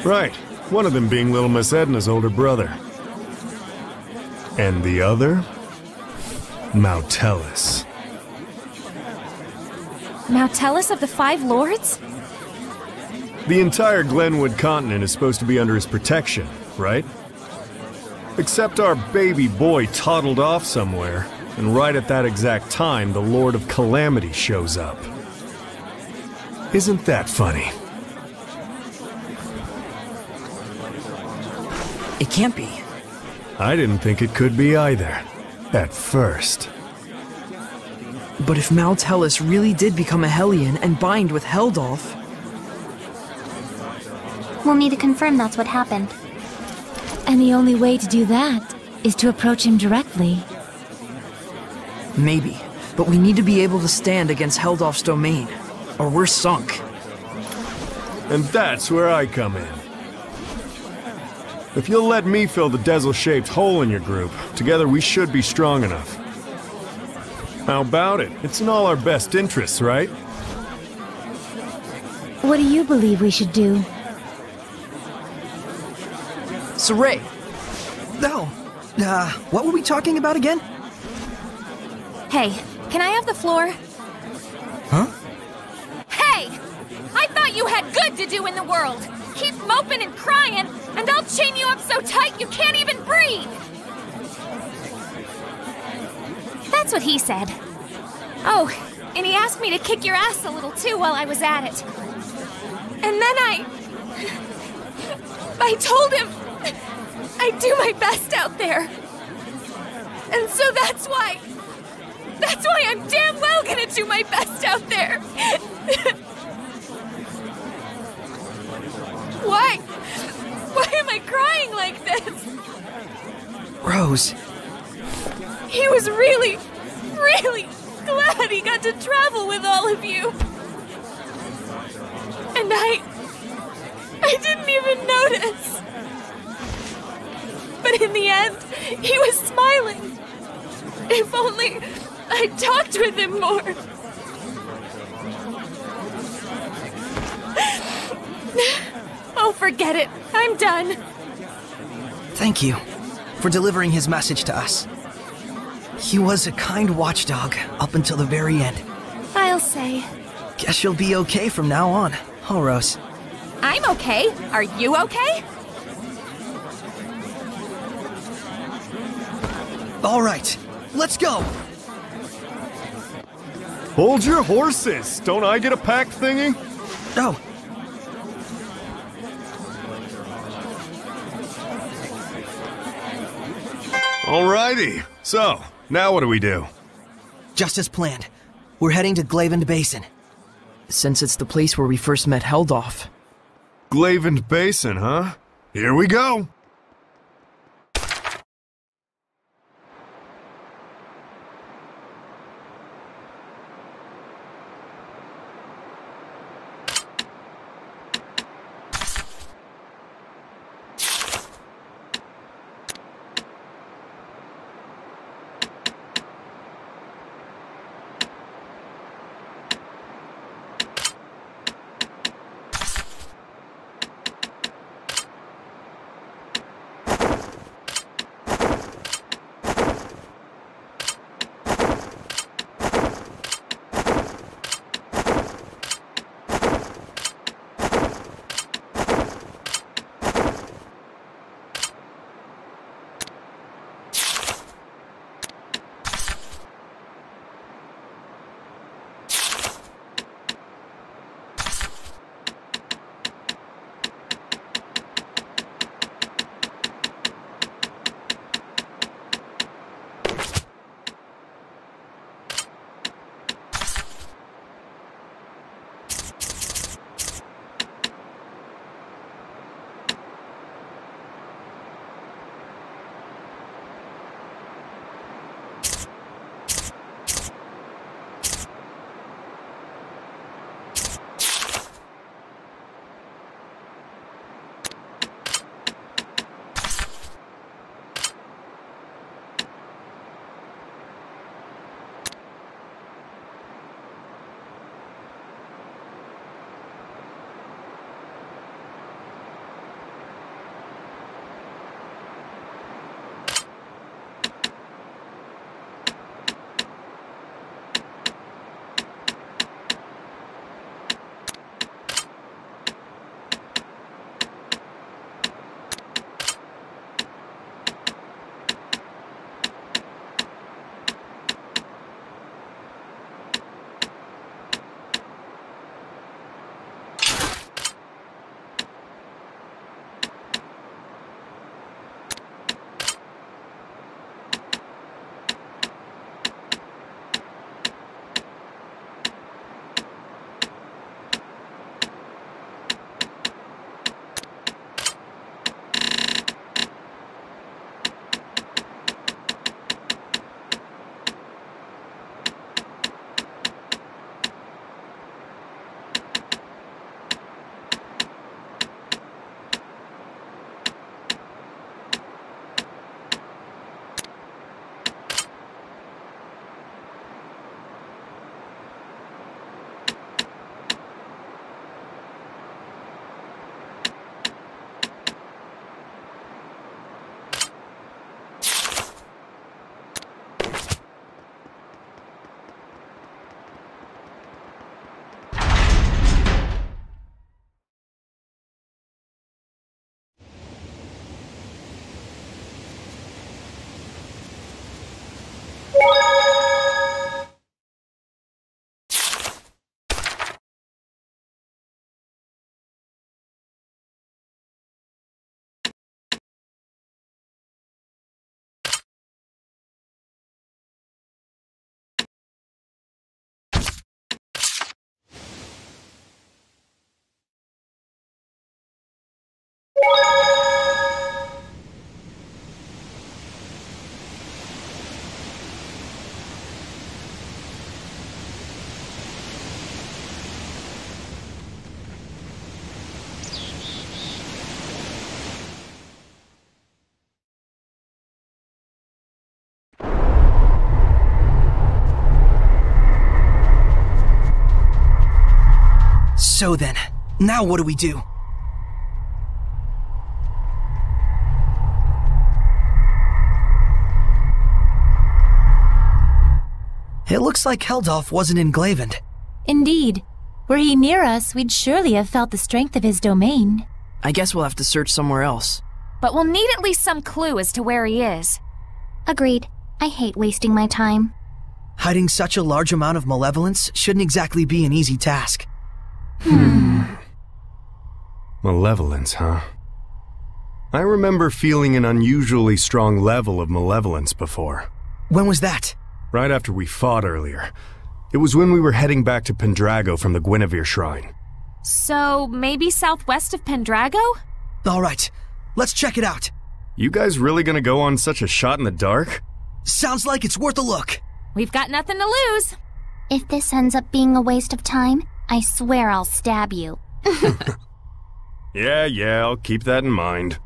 Right. One of them being little Miss Edna's older brother. And the other? Mautellus. Mautellus of the Five Lords? The entire Glenwood continent is supposed to be under his protection, right? Except our baby boy toddled off somewhere, and right at that exact time, the Lord of Calamity shows up. Isn't that funny? It can't be. I didn't think it could be either. At first. But if Mautellus really did become a Hellion and bind with Heldolf... We'll need to confirm that's what happened. And the only way to do that is to approach him directly. Maybe, but we need to be able to stand against Heldolf's domain, or we're sunk. And that's where I come in. If you'll let me fill the Dezel-shaped hole in your group, together we should be strong enough. How about it? It's in all our best interests, right? What do you believe we should do? Saray! No. What were we talking about again? Hey, can I have the floor? Huh? Hey! I thought you had good to do in the world! Keep moping and crying, and I'll chain you up so tight you can't even breathe! That's what he said. Oh, and he asked me to kick your ass a little too while I was at it. And then I told him I'd do my best out there. And so that's why I'm damn well gonna do my best out there. Why am I crying like this? Rose. He was really, really glad he got to travel with all of you. And I didn't even notice. But in the end, he was smiling. If only I talked with him more. Oh, forget it. I'm done. Thank you for delivering his message to us. He was a kind watchdog up until the very end. I'll say. Guess you'll be okay from now on, huh, Rose? I'm okay. Are you okay? All right, let's go! Hold your horses! Don't I get a pact thingy? No. Alrighty. So, now what do we do? Just as planned. We're heading to Glavend Basin. Since it's the place where we first met Heldolf. Glavend Basin, huh? Here we go! So then, now what do we do? It looks like Heldolf wasn't in Glavend. Indeed. Were he near us, we'd surely have felt the strength of his domain. I guess we'll have to search somewhere else. But we'll need at least some clue as to where he is. Agreed. I hate wasting my time. Hiding such a large amount of malevolence shouldn't exactly be an easy task. Malevolence, huh? I remember feeling an unusually strong level of malevolence before. When was that? Right after we fought earlier. It was when we were heading back to Pendrago from the Guinevere Shrine. So, maybe southwest of Pendrago? Alright, let's check it out. You guys really gonna go on such a shot in the dark? Sounds like it's worth a look. We've got nothing to lose. If this ends up being a waste of time, I swear I'll stab you. Yeah, I'll keep that in mind.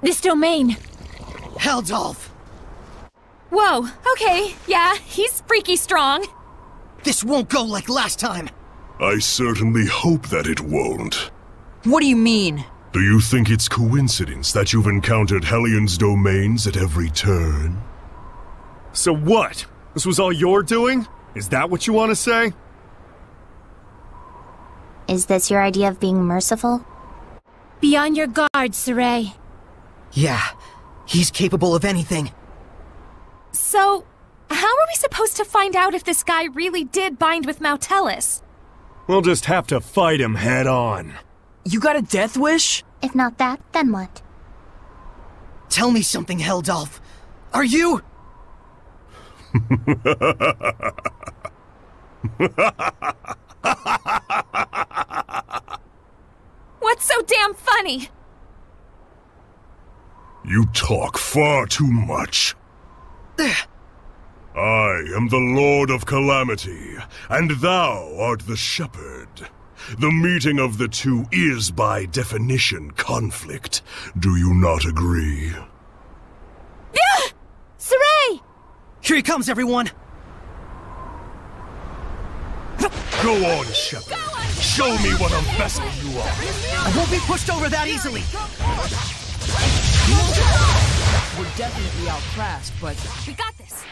This domain! Heldolf! Whoa, okay, yeah, he's freaky strong. This won't go like last time! I certainly hope that it won't. What do you mean? Do you think it's coincidence that you've encountered Hellion's domains at every turn? So what? This was all your doing? Is that what you want to say? Is this your idea of being merciful? Be on your guard, Saray. Yeah, he's capable of anything. So, how are we supposed to find out if this guy really did bind with Mautellus? We'll just have to fight him head on. You got a death wish? If not that, then what? Tell me something, Heldolf. Are you... What's so damn funny? You talk far too much. I am the Lord of Calamity, and thou art the Shepherd. The meeting of the two is, by definition, conflict. Do you not agree? Saray! Here he comes, everyone! Go on, Shepherd. Show me what a vessel you are. I won't be pushed over that easily! We're definitely outclassed, but... We got this!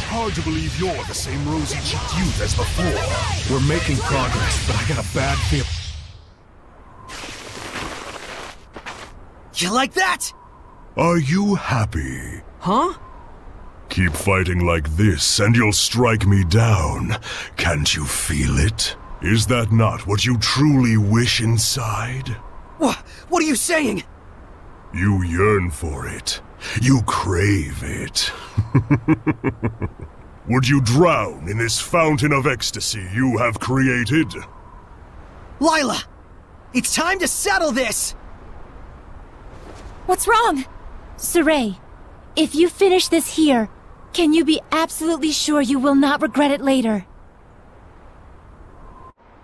Hard to believe you're the same rosy-cheeked youth as before. We're making progress, but I got a bad feel. You like that? Are you happy? Huh? Keep fighting like this, and you'll strike me down. Can't you feel it? Is that not what you truly wish inside? What are you saying? You yearn for it. You crave it. Would you drown in this fountain of ecstasy you have created? Lila! It's time to settle this! What's wrong? Saray, if you finish this here, can you be absolutely sure you will not regret it later?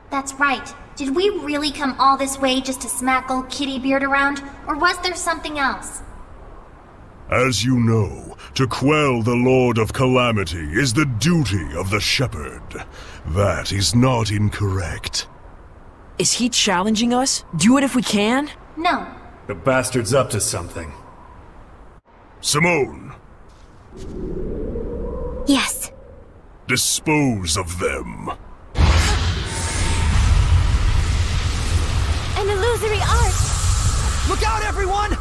That's right. Did we really come all this way just to smack old Kittybeard around, or was there something else? As you know, to quell the Lord of Calamity is the duty of the Shepherd. That is not incorrect. Is he challenging us? Do it if we can? No. The bastard's up to something. Simone! Yes. Dispose of them. An illusory art! Look out, everyone!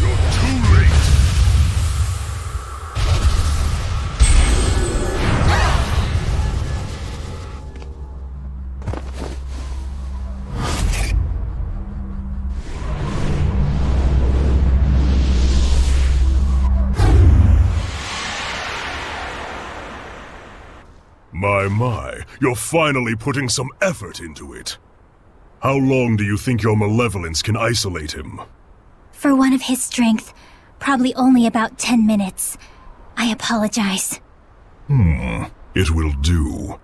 You're too late! My, you're finally putting some effort into it. How long do you think your malevolence can isolate him? For one of his strength, probably only about 10 minutes. I apologize. It will do.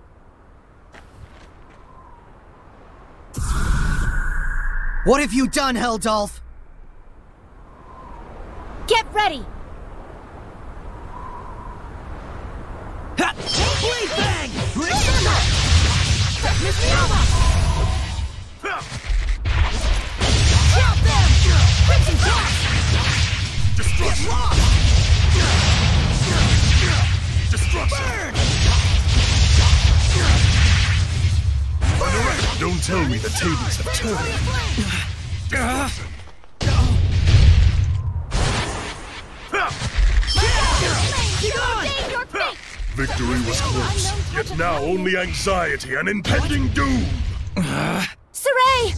What have you done, Heldolf? Get ready! Blade bang! Drop them! Crimson Blast! Destruction! Destruction! Burn! Don't tell me the tables have turned. Victory was close, yet now only anxiety and impending doom! Saray!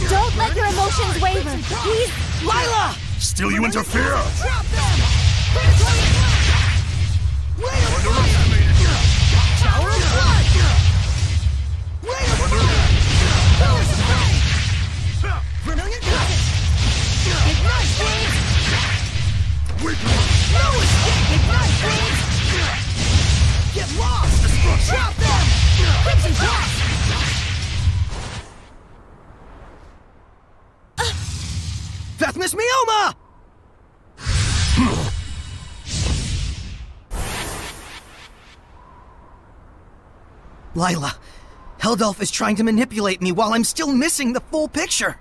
Don't let your emotions waver! Please, Lila! Still you interfere? Drop them! Underestimated you! Tower of Blood! Ray of Fire! Pillars of Fate! Vermilion Cottage! Ignite Flames! No escape! Ignite Flames! Get lost! Destruction! Drop them! Crimson Blast! Vethmis Mioma! Lila, Heldolf is trying to manipulate me while I'm still missing the full picture.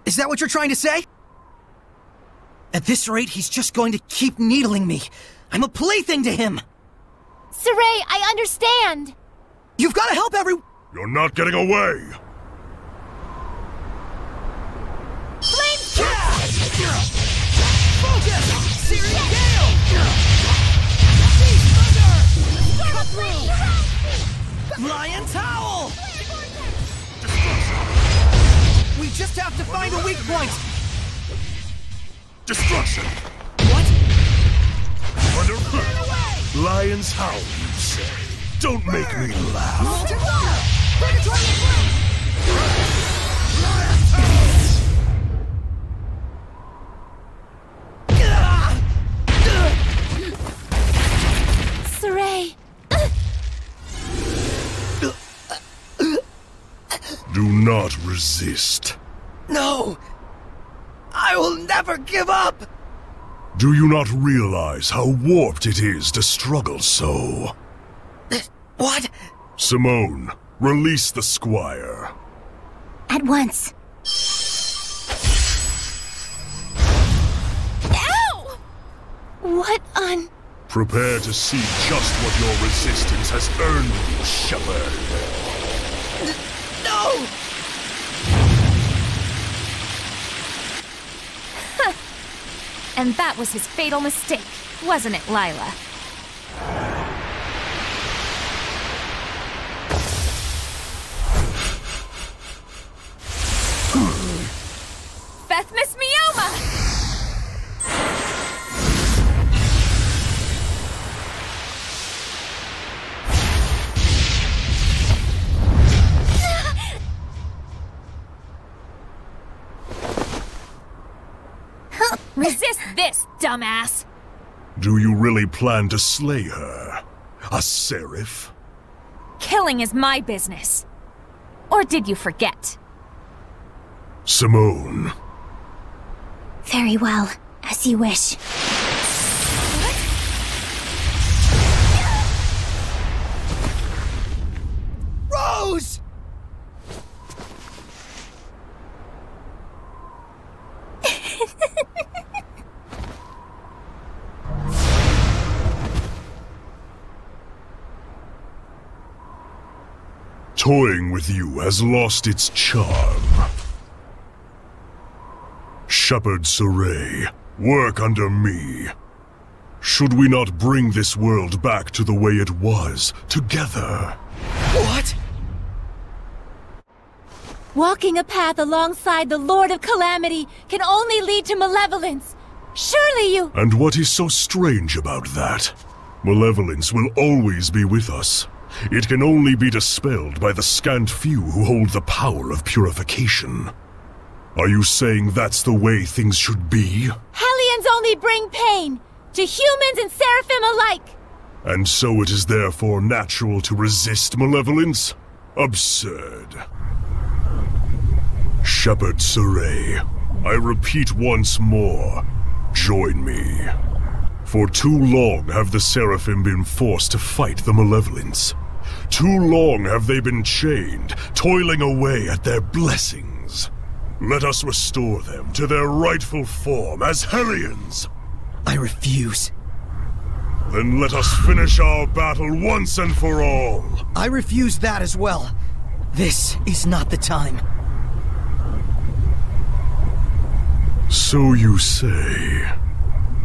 Is that what you're trying to say? At this rate, he's just going to keep needling me. I'm a plaything to him. Saray, I understand! You've got to help You're not getting away! Flame Cast! Focus! Searing Gale! Beast Thunder! Cut through! Lion Towel! We just have to find a weak point! Destruction! What? Lion's Howl, you say? Don't make me laugh. Molten Water! Purgatory Flame! Saray! Do not resist. No! I will never give up! Do you not realize how warped it is to struggle so? What? Simone, release the squire. At once. What on... Prepare to see just what your resistance has earned you, Shepherd. No! And that was his fatal mistake, wasn't it, Lila? Fethmas Mioma! Resist this, dumbass! Do you really plan to slay her? A seraph? Killing is my business. Or did you forget? Simone. Very well, as you wish. Rose! Toying with you has lost its charm. Shepherd Saray, work under me. Should we not bring this world back to the way it was, together? What? Walking a path alongside the Lord of Calamity can only lead to malevolence. Surely you... And what is so strange about that? Malevolence will always be with us. It can only be dispelled by the scant few who hold the power of purification. Are you saying that's the way things should be? Hellions only bring pain, to humans and seraphim alike! And so it is therefore natural to resist malevolence? Absurd. Shepherd Saray, I repeat once more, join me. For too long have the Seraphim been forced to fight the malevolence. Too long have they been chained, toiling away at their blessings. Let us restore them to their rightful form as Hellions. I refuse. Then let us finish our battle once and for all. I refuse that as well. This is not the time. So you say.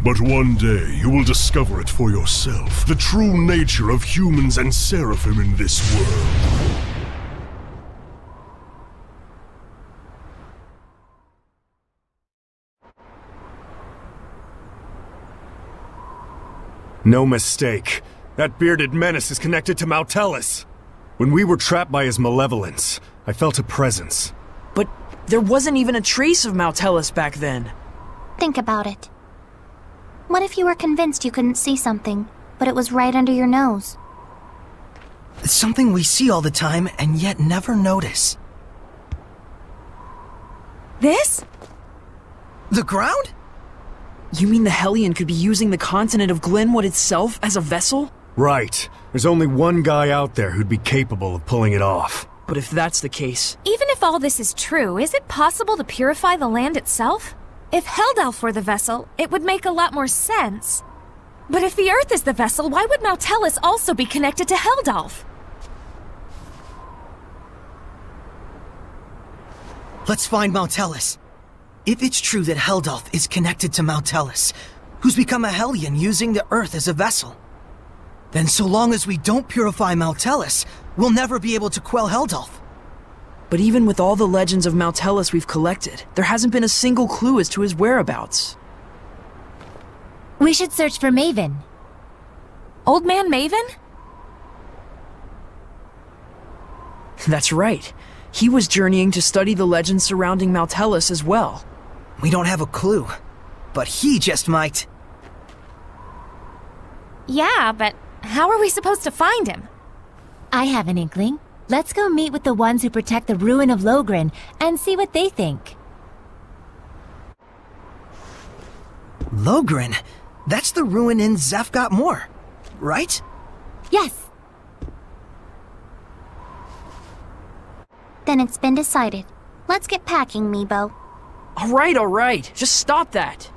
But one day you will discover it for yourself, the true nature of humans and seraphim in this world. No mistake. That bearded menace is connected to Mautellus. When we were trapped by his malevolence, I felt a presence. But there wasn't even a trace of Mautellus back then. Think about it. What if you were convinced you couldn't see something, but it was right under your nose? It's something we see all the time and yet never notice. This? The ground? You mean the Hellion could be using the continent of Glenwood itself as a vessel? Right. There's only one guy out there who'd be capable of pulling it off. But if that's the case... Even if all this is true, is it possible to purify the land itself? If Heldalf were the vessel, it would make a lot more sense. But if the Earth is the vessel, why would Mautellus also be connected to Heldalf? Let's find Mautellus. If it's true that Heldalf is connected to Mautellus, who's become a Hellion using the Earth as a vessel, then so long as we don't purify Mautellus, we'll never be able to quell Heldalf. But even with all the legends of Mautellus we've collected, there hasn't been a single clue as to his whereabouts. We should search for Maven. Old Man Maven? That's right. He was journeying to study the legends surrounding Mautellus as well. We don't have a clue, but he just might. Yeah, but how are we supposed to find him? I have an inkling. Let's go meet with the ones who protect the ruin of Logren and see what they think. Logren? That's the ruin in Zefgot Moor, right? Yes. Then it's been decided. Let's get packing, Meebo. All right. Just stop that.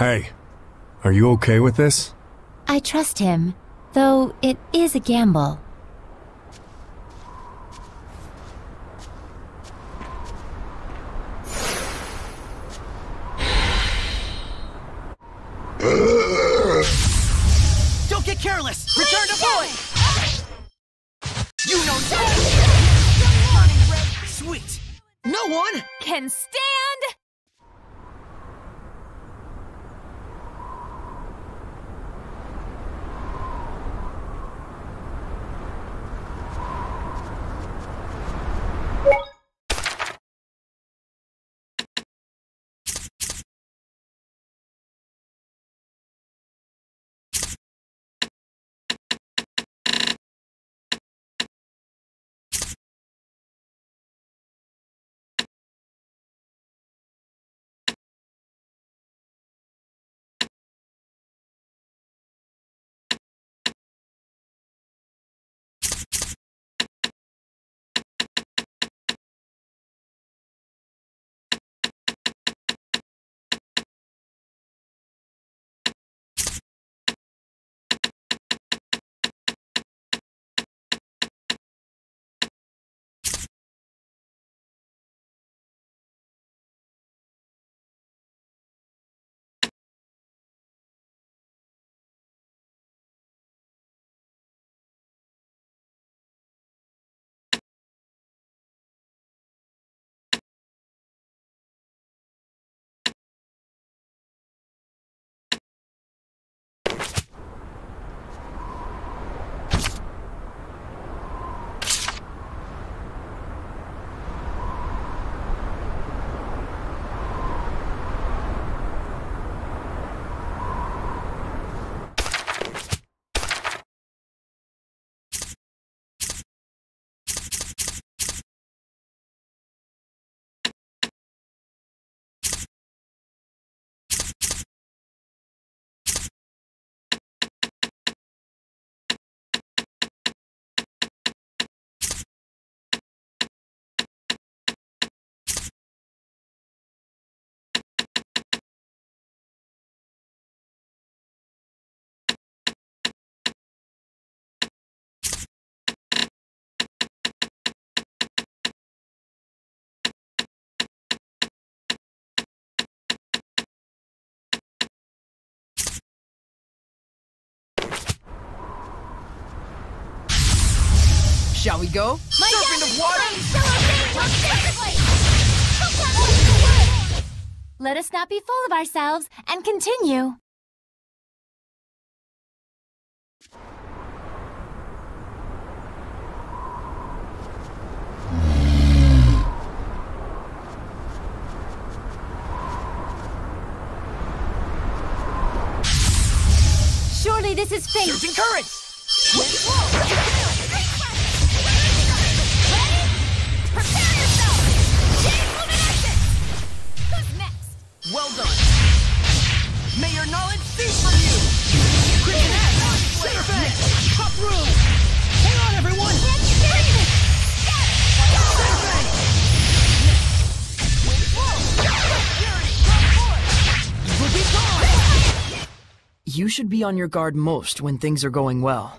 Hey, are you okay with this? I trust him, though it is a gamble. Don't get careless! Return to point! You know that! Sweet! No one can stand! Shall we go? Serpent of water! Let us not be full of ourselves and continue. Surely this is fate. Surging currents! Prepare yourself! Chain luminescence! Who's next? Well done! May your knowledge cease from you! Crimson Ash! Center Fang! Top room! Hang on, everyone! Center Fang! Wind flow! Fury! Come forth! Evil be gone! You should be on your guard most when things are going well.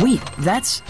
Wait, that's...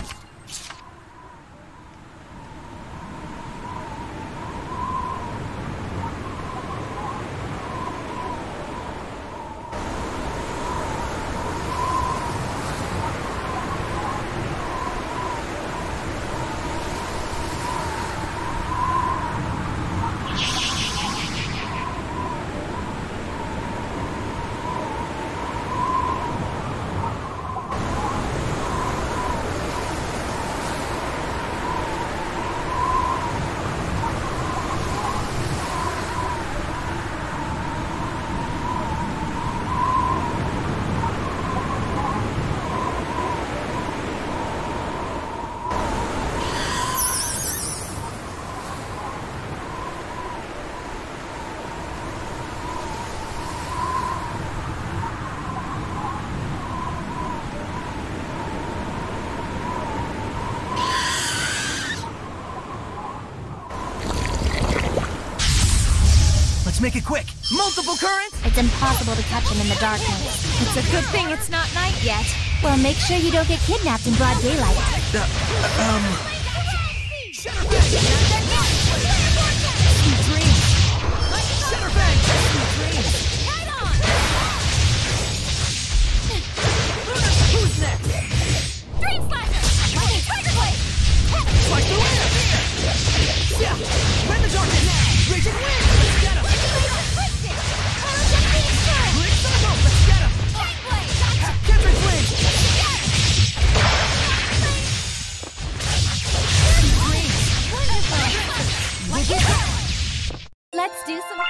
Make it quick! Multiple currents? It's impossible to catch him in the darkness. It's a good thing it's not night yet. Well, make sure you don't get kidnapped in broad daylight. Who's next? Dream Slasher! Tiger Blade! Like the wind! Yeah! Bend the darkness now! Raging wind! Let's get him! Blitz circle! Let's get him! Catherine Flame! Let's do some...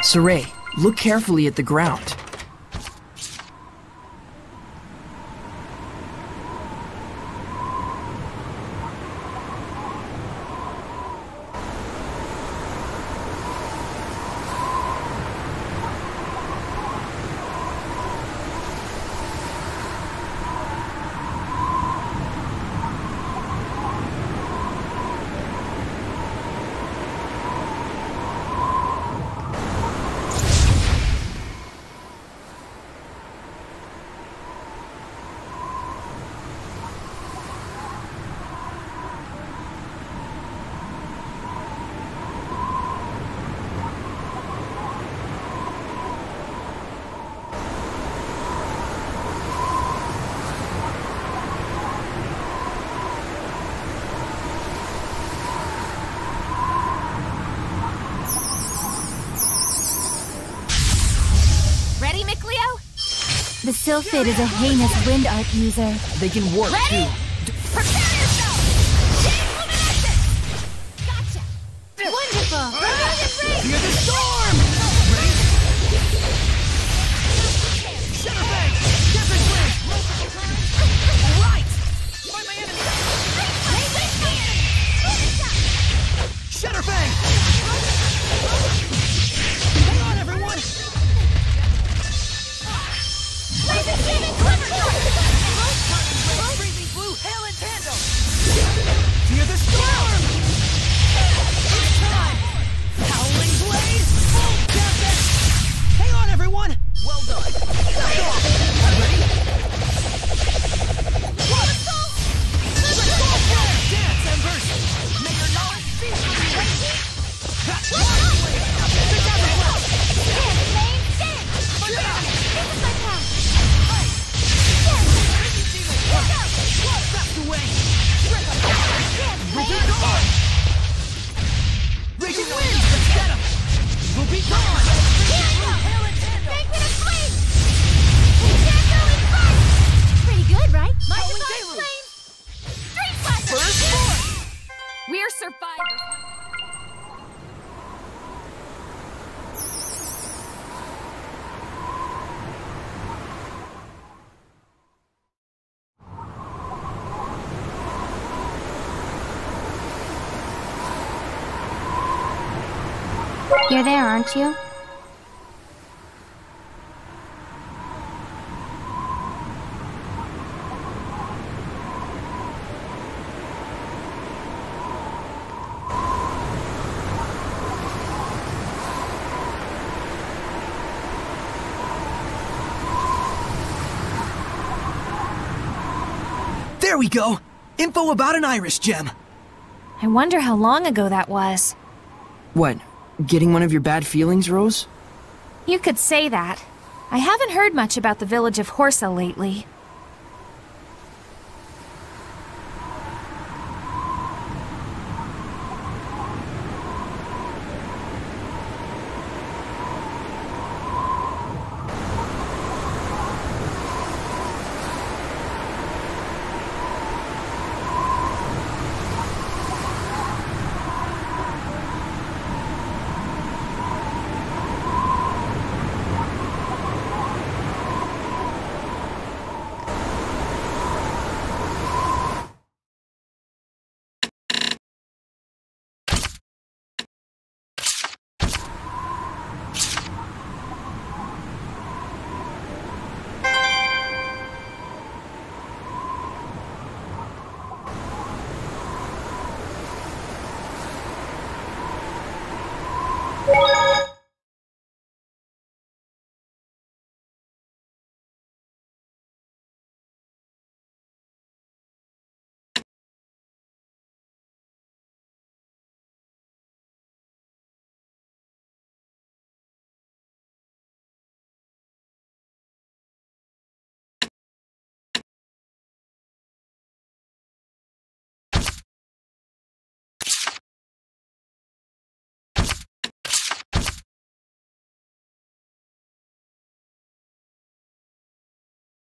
Saray, look carefully at the ground. The Sylphid is a heinous wind art user. They can warp, Ready? too. Prepare yourself! Chain luminescence! Gotcha! Wonderful! Fear the storm! Ready? Shadowbang! Catherine Flame! Right! Find my enemy! Shadowbang! Hang on, everyone! Freezing blue, hail and tandem! Fear the storm! It's time! Howling blaze! You're there, aren't you? There we go! Info about an iris gem! I wonder how long ago that was. What? Getting one of your bad feelings, Rose? You could say that. I haven't heard much about the village of Horsa lately.